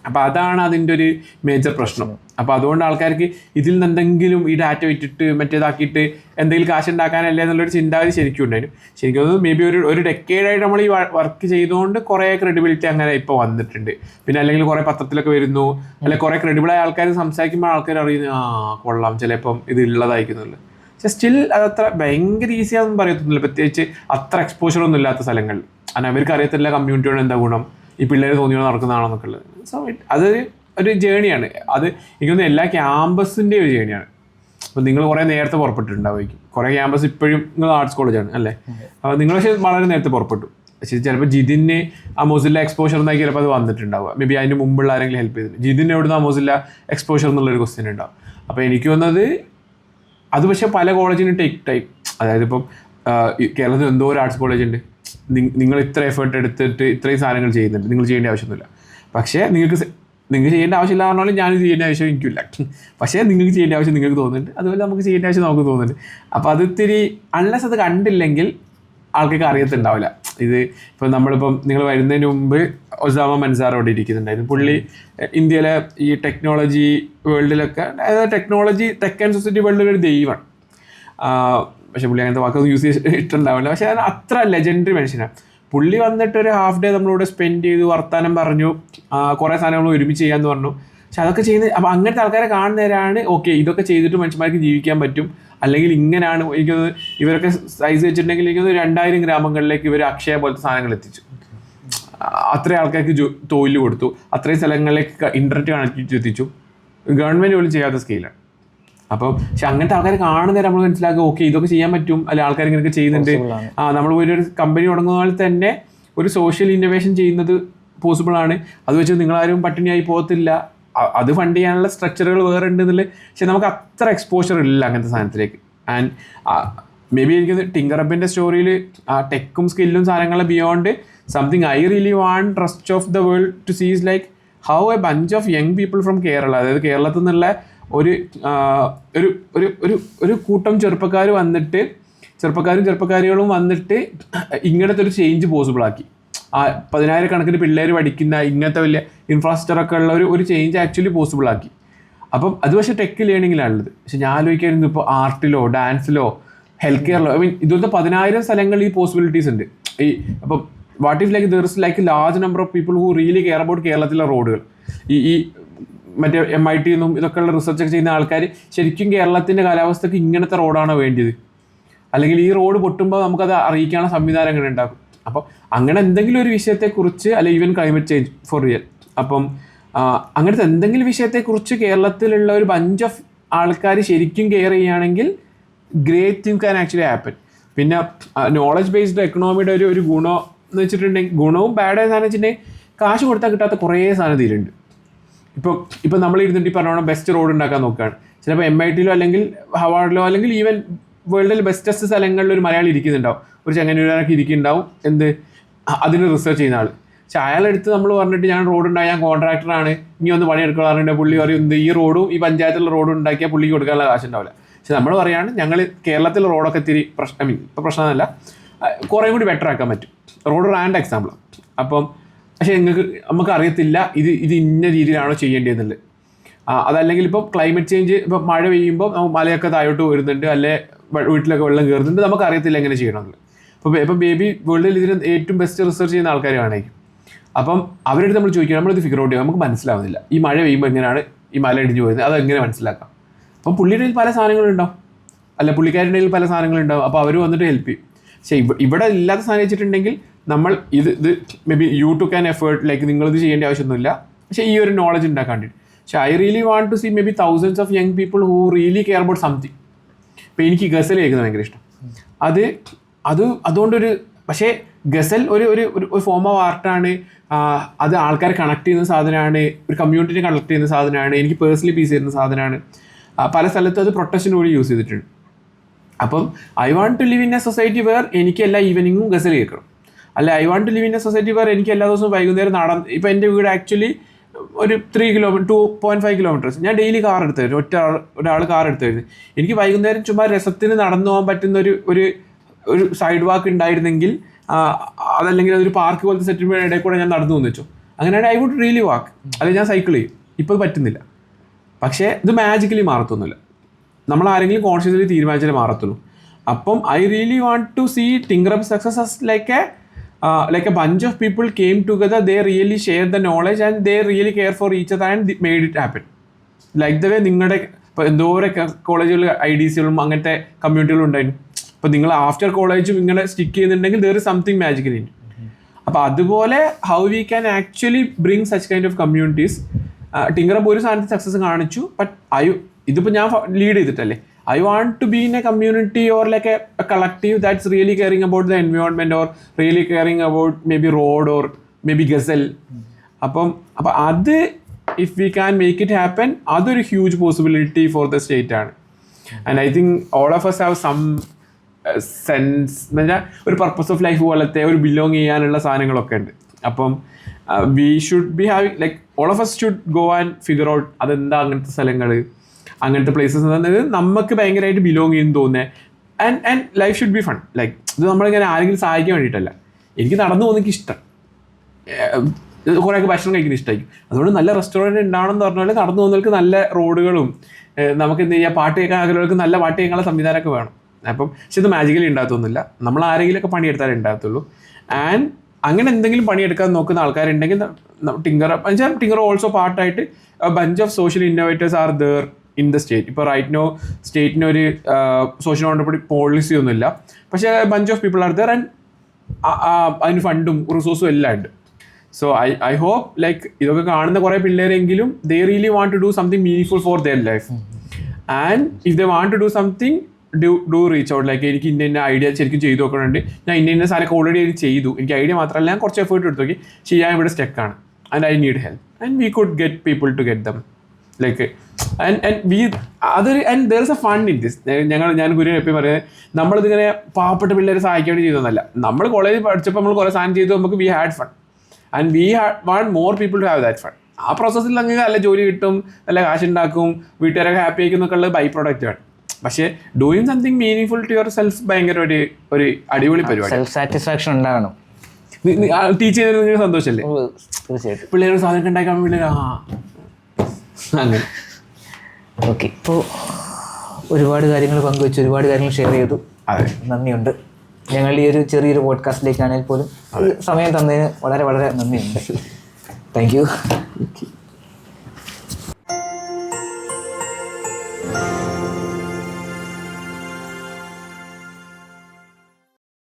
അപ്പോൾ അതാണ് അതിൻ്റെ ഒരു മേജർ പ്രശ്നം. അപ്പോൾ അതുകൊണ്ട് ആൾക്കാർക്ക് ഇതിൽ നിന്ന് എന്തെങ്കിലും ഈ ഡാറ്റ വിറ്റിട്ട് മറ്റേതാക്കിയിട്ട് എന്തെങ്കിലും കാശ് ഉണ്ടാക്കാനല്ലേ എന്നുള്ളൊരു ചിന്താഗതി ശരിക്കും ഉണ്ടായിരുന്നു. ശരിക്കും അത് മേ ബി ഒരു ഡെക്കേഡായിട്ട് നമ്മൾ ഈ വർക്ക് ചെയ്തുകൊണ്ട് കുറേ ക്രെഡിബിലിറ്റി അങ്ങനെ ഇപ്പോൾ വന്നിട്ടുണ്ട്. പിന്നെ അല്ലെങ്കിൽ കുറേ പത്രത്തിലൊക്കെ വരുന്നു, അല്ലെങ്കിൽ കുറേ ക്രെഡിബിളായ ആൾക്കാർ സംസാരിക്കുമ്പോൾ ആൾക്കാർ അറിയുന്നു കൊള്ളാം ചിലപ്പം ഇത് ഉള്ളതായിരിക്കുന്നില്ല. പക്ഷെ സ്റ്റിൽ അതത്ര ഭയങ്കര ഈസിയാണെന്ന് പറയത്തൊന്നുമില്ല, പ്രത്യേകിച്ച് അത്ര എക്സ്പോഷറൊന്നും ഇല്ലാത്ത സ്ഥലങ്ങളിൽ. കാരണം അവർക്ക് അറിയത്തില്ല കമ്മ്യൂണിറ്റിയോട് എന്താ ഗുണം, ഈ പിള്ളേർ തോന്നിയോ നടക്കുന്നതാണോ എന്നൊക്കെ ഉള്ളത്. സോ അതൊരു ജേണിയാണ്. അത് എനിക്കൊന്ന് എല്ലാ ക്യാമ്പസിൻ്റെ ഒരു ജേണിയാണ്. അപ്പോൾ നിങ്ങൾ കുറേ നേരത്തെ പുറപ്പെട്ടിട്ടുണ്ടാവുമായിരിക്കും. കുറേ ക്യാമ്പസ് ഇപ്പോഴും നിങ്ങൾ ആർട്സ് കോളേജാണ് അല്ലേ. അപ്പോൾ നിങ്ങൾ പക്ഷേ വളരെ നേരത്തെ പുറപ്പെട്ടു. പക്ഷേ ചിലപ്പോൾ ജിതിന് ആ മൊസില്ല എക്സ്പോഷർ എന്നാക്കി ചിലപ്പോൾ അത് വന്നിട്ടുണ്ടാവുക. മേ ബി അതിന് മുമ്പുള്ള ആരെങ്കിലും ഹെൽപ്പ് ചെയ്തിട്ടുണ്ട്. ജിതിന് എവിടുന്ന് ആ മൊസില്ല എക്സ്പോഷർ എന്നുള്ളൊരു ക്വസ്റ്റ്യൻ ഉണ്ടാവും. അപ്പോൾ എനിക്ക് തോന്നുന്നത് അത് പക്ഷേ പല കോളേജിനും ടേക്ക് ടൈം. അതായത് ഇപ്പം കേരളത്തിൽ എന്തോ ഒരു ആർട്സ് കോളേജ് ഉണ്ട്, നിങ്ങൾ ഇത്ര എഫേർട്ട് എടുത്തിട്ട് ഇത്രയും സാധനങ്ങൾ ചെയ്യുന്നുണ്ട്, നിങ്ങൾ ചെയ്യേണ്ട ആവശ്യമൊന്നുമില്ല. പക്ഷേ നിങ്ങൾക്ക് ചെയ്യേണ്ട ആവശ്യമില്ല പറഞ്ഞാലും ഞാൻ ചെയ്യേണ്ട ആവശ്യം എനിക്കില്ല. പക്ഷേ നിങ്ങൾക്ക് ചെയ്യേണ്ട ആവശ്യം നിങ്ങൾക്ക് തോന്നുന്നുണ്ട്, അതുപോലെ നമുക്ക് ചെയ്യേണ്ട ആവശ്യം നമുക്ക് തോന്നുന്നുണ്ട്. അപ്പോൾ അത് ഇത്തിരി അൺലെസ് അത് കണ്ടില്ലെങ്കിൽ ആൾക്കാർക്ക് അറിയത്തുണ്ടാവില്ല. ഇത് ഇപ്പോൾ നമ്മളിപ്പം നിങ്ങൾ വരുന്നതിന് മുമ്പ് ഒസാമ മൻസാർ അവിടെ ഇരിക്കുന്നുണ്ടായിരുന്നു. പുള്ളി ഇന്ത്യയിലെ ഈ ടെക്നോളജി വേൾഡിലൊക്കെ, അതായത് ടെക് ആൻഡ് സൊസൈറ്റി വേൾഡിലൊരു ദൈവമാണ്. പക്ഷെ പുള്ളി അങ്ങനത്തെ വാക്കൊന്നും യൂസ് ചെയ്തിട്ടുണ്ടാവില്ല. പക്ഷെ അത് അത്ര ലെജൻഡറി മനുഷ്യനാണ്. പുള്ളി വന്നിട്ട് ഒരു ഹാഫ് ഡേ നമ്മളിവിടെ സ്പെൻഡ് ചെയ്തു, വർത്താനം പറഞ്ഞു, കുറേ സാധനങ്ങൾ ഒരുമിച്ച് ചെയ്യാമെന്ന് പറഞ്ഞു. പക്ഷെ അതൊക്കെ ചെയ്യുന്നത് അപ്പോൾ അങ്ങനത്തെ ആൾക്കാരെ കാണുന്നവരാണ് ഓക്കെ ഇതൊക്കെ ചെയ്തിട്ട് മനുഷ്യന്മാർക്ക് ജീവിക്കാൻ പറ്റും, അല്ലെങ്കിൽ ഇങ്ങനെയാണ്. എനിക്കത് ഇവരൊക്കെ സൈസ് വെച്ചിട്ടുണ്ടെങ്കിൽ എനിക്കത് 2000 ഗ്രാമങ്ങളിലേക്ക് ഇവർ അക്ഷയ പോലത്തെ സാധനങ്ങൾ എത്തിച്ചു. അത്രയും ആൾക്കാർക്ക് തൊഴിൽ കൊടുത്തു, അത്രയും സ്ഥലങ്ങളിലേക്ക് ഇൻ്റർനെറ്റ് കണക്ട് എത്തിച്ചു. ഗവൺമെൻറ് പോലും ചെയ്യാത്ത സ്കെയിലാണ്. അപ്പം പക്ഷെ അങ്ങനത്തെ ആൾക്കാരെ കാണുന്നവരെ നമ്മൾ മനസ്സിലാക്കുക ഓക്കെ ഇതൊക്കെ ചെയ്യാൻ പറ്റും, അല്ലെങ്കിൽ ആൾക്കാർ ഇങ്ങനെയൊക്കെ ചെയ്യുന്നുണ്ട്. നമ്മൾ ഒരു കമ്പനി തുടങ്ങുന്ന പോലെ തന്നെ ഒരു സോഷ്യൽ ഇന്നോവേഷൻ ചെയ്യുന്നത് പോസിബിളാണ്. അത് വെച്ച് നിങ്ങളാരും പട്ടിണിയായി പോകത്തില്ല. അത് ഫണ്ട് ചെയ്യാനുള്ള സ്ട്രക്ചറുകൾ വേറെ ഉണ്ടെന്നുള്ളത്. പക്ഷെ നമുക്ക് അത്ര എക്സ്പോഷർ ഇല്ല അങ്ങനത്തെ സാധനത്തിലേക്ക്. ആൻഡ് മേ ബി എനിക്ക് ടിങ്കറപ്പിൻ്റെ സ്റ്റോറിയിൽ ആ ടെക്കും സ്കില്ലും സാധനങ്ങളും beyond something I really want rest of the world to sees like how a bunch of young people from Kerala, അതായത് കേരളത്തിൽ നിന്നുള്ള ഒരു കൂട്ടം ചെറുപ്പക്കാരും ചെറുപ്പക്കാരികളും വന്നിട്ട് ഇങ്ങനത്തെ ഒരു ചേഞ്ച് പോസിബിളാക്കി. 10,000 കണക്കിന് പിള്ളേർ പഠിക്കുന്ന ഇങ്ങനത്തെ വലിയ ഇൻഫ്രാസ്ട്രക്ചറൊക്കെ ഉള്ള ഒരു ചേഞ്ച് ആക്ച്വലി പോസിബിളാക്കി. അപ്പം അത് പക്ഷേ ടെക് ലേണിങ്ങിലാണുള്ളത്. പക്ഷെ ഞാൻ ആലോചിക്കായിരുന്നു ഇപ്പോൾ ആർട്ടിലോ ഡാൻസിലോ ഹെൽത്ത് കെയറിലോ ഇതുപോലത്തെ 10,000 സ്ഥലങ്ങളിൽ ഈ പോസിബിലിറ്റീസ് ഉണ്ട്. അപ്പം what if like there is like large number of people who really care about കേരളത്തിലെ റോഡുകൾ. ഈ മറ്റേ MIT നിന്നും ഇതൊക്കെയുള്ള റിസർച്ച് ഒക്കെ ചെയ്യുന്ന ആൾക്കാർ ശരിക്കും കേരളത്തിൻ്റെ കാലാവസ്ഥക്ക് ഇങ്ങനത്തെ റോഡാണോ വേണ്ടത്, അല്ലെങ്കിൽ ഈ റോഡ് പൊട്ടുമ്പോൾ നമുക്കത് അറിയിക്കാനുള്ള സംവിധാനങ്ങൾ ഉണ്ടാക്കും. അപ്പം അങ്ങനെ എന്തെങ്കിലും ഒരു വിഷയത്തെക്കുറിച്ച്, അല്ലെ even climate change for real, അപ്പം അങ്ങനത്തെ എന്തെങ്കിലും വിഷയത്തെക്കുറിച്ച് കേരളത്തിലുള്ള ഒരു ബഞ്ച് ഓഫ് ആൾക്കാർ ശരിക്കും കെയർ ചെയ്യുകയാണെങ്കിൽ great thing can actually happen. പിന്നെ നോളജ് ബേസ്ഡ് എക്കണോമിയുടെ ഒരു ഗുണം എന്ന് വെച്ചിട്ടുണ്ടെങ്കിൽ, ഗുണവും ബാഡ് സാധനം വെച്ചിട്ടുണ്ടെങ്കിൽ കാശ് കൊടുത്താൽ കിട്ടാത്ത കുറേ സാധനം ഇതിലുണ്ട്. ഇപ്പോൾ നമ്മൾ ഇരുന്നിട്ട് ഈ പറഞ്ഞോണം ബെസ്റ്റ് റോഡ് ഉണ്ടാക്കാൻ നോക്കുകയാണ്. ചിലപ്പോൾ MIT-ലോ അല്ലെങ്കിൽ ഹവാർഡിലോ അല്ലെങ്കിൽ ഈവൻ വേൾഡിൽ ബെസ്റ്റസ്റ്റ് സ്ഥലങ്ങളിൽ ഒരു മലയാളി ഇരിക്കുന്നുണ്ടാവും, ഒരു ചെങ്ങന്നൂരൊക്കെ ഇരിക്കുന്നുണ്ടാവും, അതിന് റിസർച്ച് ചെയ്യുന്ന ആൾ. പക്ഷെ അയാളെടുത്ത് നമ്മൾ പറഞ്ഞിട്ട് ഞാൻ റോഡ് ഉണ്ടായി, ഞാൻ കോൺട്രാക്ടറാണ്, ഇനി ഒന്ന് പണിയെടുക്കാറുണ്ട്, പുള്ളി പറയും ഈ റോഡും ഈ പഞ്ചായത്തിലുള്ള റോഡും ഉണ്ടാക്കിയാൽ പുള്ളിക്ക് കൊടുക്കാനുള്ള കാശുണ്ടാവില്ല. പക്ഷെ നമ്മൾ പറയാണ് ഞങ്ങൾ കേരളത്തിലെ റോഡൊക്കെ ഇത്തിരി ഇപ്പോൾ പ്രശ്നമല്ല, കുറേ കൂടി ബെറ്റർ ആക്കാൻ പറ്റും. റോഡ് റാൻഡ് എക്സാമ്പിൾ. അപ്പം പക്ഷേ നമുക്ക് അറിയത്തില്ല ഇത് ഇന്ന രീതിയിലാണോ ചെയ്യേണ്ടതെന്നുള്ളത്. അതല്ലെങ്കിൽ ഇപ്പോൾ ക്ലൈമറ്റ് ചേഞ്ച്, ഇപ്പോൾ മഴ പെയ്യുമ്പോൾ നമുക്ക് മലയൊക്കെ താഴോട്ട് വരുന്നുണ്ട്, അല്ലെ വീട്ടിലൊക്കെ വെള്ളം കയറുന്നുണ്ട്, നമുക്ക് അറിയത്തില്ല എങ്ങനെ ചെയ്യണമെന്നുള്ളത്. ഇപ്പം ബേബി വേൾഡിൽ ഇതിന് ഏറ്റവും ബെസ്റ്റ് റിസർച്ച് ചെയ്യുന്ന ആൾക്കാർ ആണെങ്കിൽ, അപ്പം അവരെടുത്ത് നമ്മൾ ചോദിക്കുക, നമ്മളിത് ഫിഗർ ഔട്ട് ചെയ്യുക, നമുക്ക് മനസ്സിലാവുന്നില്ല ഈ മഴ പെയ്യുമ്പോൾ എങ്ങനെയാണ് ഈ മല ഇടിഞ്ഞു പോയത്, അതെങ്ങനെ മനസ്സിലാക്കാം. അപ്പം പുള്ളിയുടെ കയ്യിൽ പല സാധനങ്ങളുണ്ടാവും, അല്ല പുള്ളിക്കാരുടെ കയ്യിൽ പല സാധനങ്ങളുണ്ടാവും, അപ്പോൾ അവർ വന്നിട്ട് ഹെൽപ്പ് ചെയ്യും. പക്ഷേ ഇവിടെ ഇല്ലാത്ത സാധനം വെച്ചിട്ടുണ്ടെങ്കിൽ നമ്മൾ ഇത് maybe you too can effort, like നിങ്ങളിത് ചെയ്യേണ്ട ആവശ്യമൊന്നുമില്ല, പക്ഷേ ഈ ഒരു നോളജ് ഉണ്ടാക്കാൻ വേണ്ടിയിട്ട്. പക്ഷേ I really want to see maybe thousands of young people who really care about something. ഇപ്പോൾ എനിക്ക് ഗസൽ കേൾക്കുന്നത് ഭയങ്കര ഇഷ്ടം. അതുകൊണ്ടൊരു, പക്ഷേ ഗസൽ ഒരു ഫോം ഓഫ് ആർട്ടാണ്. അത് ആൾക്കാരെ കണക്ട് ചെയ്യുന്ന സാധനമാണ്, ഒരു കമ്മ്യൂണിറ്റിനെ കണക്ട് ചെയ്യുന്ന സാധനമാണ്, എനിക്ക് പേഴ്സണലി പീസ് ചെയ്യുന്ന സാധനമാണ്. പല സ്ഥലത്തും അത് പ്രൊട്ടക്ഷന് വേണ്ടി യൂസ് ചെയ്തിട്ടുണ്ട്. അപ്പം I want to live in a society where എനിക്ക് എല്ലാ ഈവനിങ്ങും ഗസൽ കേൾക്കണം, അല്ല I want to live in a society where എനിക്ക് എല്ലാ ദിവസവും വൈകുന്നേരം ഇപ്പോൾ എൻ്റെ വീട് ആക്ച്വലി ഒരു 2.5 കിലോമീറ്റേഴ്സ്, ഞാൻ ഡെയിലി കാർ എടുത്ത് വരും, ഒരാൾ കാർ എടുത്ത് വരുന്നത്. എനിക്ക് വൈകുന്നേരം ചുമ്മാ രസത്തിന് നടന്നു പോകാൻ പറ്റുന്ന ഒരു സൈഡ് വാക്ക് ഉണ്ടായിരുന്നെങ്കിൽ, അതല്ലെങ്കിൽ അതൊരു പാർക്ക് പോലത്തെ സെറ്റിൽമെൻറ്റ് ഇടയിൽ കൂടെ ഞാൻ നടന്നു വന്നു വെച്ചു, അങ്ങനെയാണെങ്കിൽ ഐ വുഡ് റിയലി വാക്ക്, അല്ലെങ്കിൽ ഞാൻ സൈക്കിൾ ചെയ്യും. ഇപ്പോൾ പറ്റുന്നില്ല. പക്ഷേ ഇത് മാജിക്കലി മാറത്തൊന്നുമില്ല, നമ്മൾ ആരെങ്കിലും കോൺഷ്യസ്ലി തീരുമാനിച്ചാലേ മാറത്തുള്ളൂ. അപ്പം I really want to see Tinkerhub success like a bunch of people came together, they really shared the knowledge and they really care for each other and made it happen. Like the way നിങ്ങളുടെ ഇപ്പോൾ എന്തോരൊക്കെ കോളേജുകൾ IDCകളും അങ്ങനത്തെ കമ്മ്യൂണിറ്റികളും ഉണ്ടായിരുന്നു. ഇപ്പോൾ നിങ്ങൾ after കോളേജും ഇങ്ങനെ stick ചെയ്യുന്നുണ്ടെങ്കിൽ there is something magical in it. അപ്പോൾ അതുപോലെ how we can actually bring such kind of communities. Tinkerhub ഒരു സാധനത്തിൽ സക്സസ് കാണിച്ചു, ബട്ട് ഇതിപ്പോൾ ഞാൻ ലീഡ് ചെയ്തിട്ടല്ലേ. I want to be in a community or like a collective that's really caring about the environment or really caring about maybe road or maybe gazelle. അപ്പം അത് if we can make it happen, അതൊരു huge possibility for the state ആണ്. And I think all of us have some sense എന്ന് വെച്ചാൽ ഒരു purpose of life പോലത്തെ ഒരു belong ചെയ്യാനുള്ള സാധനങ്ങളൊക്കെ ഉണ്ട്. അപ്പം we should be having like all of us should go and figure out അതെന്താ അങ്ങനത്തെ സ്ഥലങ്ങൾ, അങ്ങനത്തെ പ്ലേസസ് എന്നത് നമുക്ക് ഭയങ്കരമായിട്ട് ബിലോങ് ചെയ്യുന്നു തോന്നുന്നത്. And life should be fun. Like ഇത് നമ്മളിങ്ങനെ ആരെങ്കിലും സഹായിക്കാൻ വേണ്ടിയിട്ടല്ല. എനിക്ക് നടന്നു പോകുന്നതിന് ഇഷ്ടം, കുറേയൊക്കെ ഭക്ഷണം കഴിക്കുന്ന ഇഷ്ടമായിരിക്കും. അതുകൊണ്ട് നല്ല റെസ്റ്റോറൻറ്റ് ഉണ്ടാവണമെന്ന് പറഞ്ഞാൽ നടന്നു പോകുന്നവർക്ക് നല്ല റോഡുകളും, നമുക്ക് എന്ത് ചെയ്യുക, പാട്ട് കേൾക്കാൻ ആഗ്രഹങ്ങൾക്ക് നല്ല പാട്ട് കേൾക്കാനുള്ള സംവിധാനമൊക്കെ വേണം. അപ്പം പക്ഷെ ഇത് മാജിക്കലി ഉണ്ടാകത്തൊന്നുമില്ല, നമ്മൾ ആരെങ്കിലുമൊക്കെ പണിയെടുത്താലേ ഉണ്ടാകത്തുള്ളൂ. ആൻഡ് അങ്ങനെ എന്തെങ്കിലും പണിയെടുക്കാൻ നോക്കുന്ന ആൾക്കാരുണ്ടെങ്കിൽ ടിങ്കർ ഓൾസോ പാർട്ടായിട്ട് bunch of social innovators are there in the state. ഇപ്പോൾ റൈറ്റ് നോ സ്റ്റേറ്റിന് ഒരു സോഷ്യൽ ഓണ്ടർപ്രണർ പോളിസി ഒന്നുമില്ല, പക്ഷേ bunch of people are there and അതിന് ഫണ്ടും റിസോഴ്സും എല്ലാം ഉണ്ട്. സോ ഐ ഹോപ്പ് ലൈക്ക് ഇതൊക്കെ കാണുന്ന കുറേ പിള്ളേരെങ്കിലും they really want to do something meaningful for their life. And if they want to do something do reach out. Like എനിക്ക് ഇന്ന ഐഡിയ ശരിക്കും ചെയ്തു നോക്കുന്നുണ്ട്, ഞാൻ ഇന്ന സാധനമൊക്കെ ഓൾറെഡി ചെയ്തു, എനിക്ക് ഐഡിയ മാത്രമല്ല ഞാൻ കുറച്ച് എഫേർട്ട് എടുത്ത് നോക്കി, പക്ഷേ ഞാൻ ഇവിടെ സ്റ്റക്കാണ് and I need help and we could get people to get them. Like and there is a fund in this. ഞാൻ ഗുരു എപ്പോഴും പറയുന്നത്, നമ്മളിതിങ്ങനെ പാവപ്പെട്ട പിള്ളേരെ സഹായിക്കാൻ വേണ്ടി ചെയ്തതൊന്നല്ല. നമ്മൾ കോളേജിൽ പഠിച്ചപ്പോൾ നമ്മൾ കുറേ സാധനം ചെയ്തു, നമുക്ക് we had fun and we want more people to have that fun. ആ പ്രോസസ്സിൽ നിങ്ങൾക്ക് നല്ല ജോലി കിട്ടും, നല്ല കാശ് ഉണ്ടാക്കും, വീട്ടുകാരൊക്കെ ഹാപ്പി ആയിക്കുന്നൊക്കെ ഉള്ളത് ബൈ പ്രോഡക്റ്റ് ആണ്. പക്ഷേ doing something meaningful to yourself ഭയങ്കര ഒരു അടിപൊളി പരിപാടി. സെൽഫ് സാറ്റിസ്ഫാക്ഷൻ ഉണ്ടാകണം. ടീച്ച് ചെയ്തത് നിങ്ങൾക്ക് സന്തോഷമല്ലേ? തീർച്ചയായിട്ടും. പിള്ളേർ സാധനം ഉണ്ടാക്കാൻ പിള്ളേർ അങ്ങനെ. ഓക്കെ, ഇപ്പോൾ ഒരുപാട് കാര്യങ്ങൾ പങ്കുവെച്ചു, ഒരുപാട് കാര്യങ്ങൾ ഷെയർ ചെയ്തു. നന്ദിയുണ്ട്. ഞങ്ങൾ ഈ ഒരു ചെറിയൊരു പോഡ്കാസ്റ്റിലേക്കാണെങ്കിൽ പോലും സമയം തന്നതിന് വളരെ വളരെ നന്ദിയുണ്ട്. Thank you.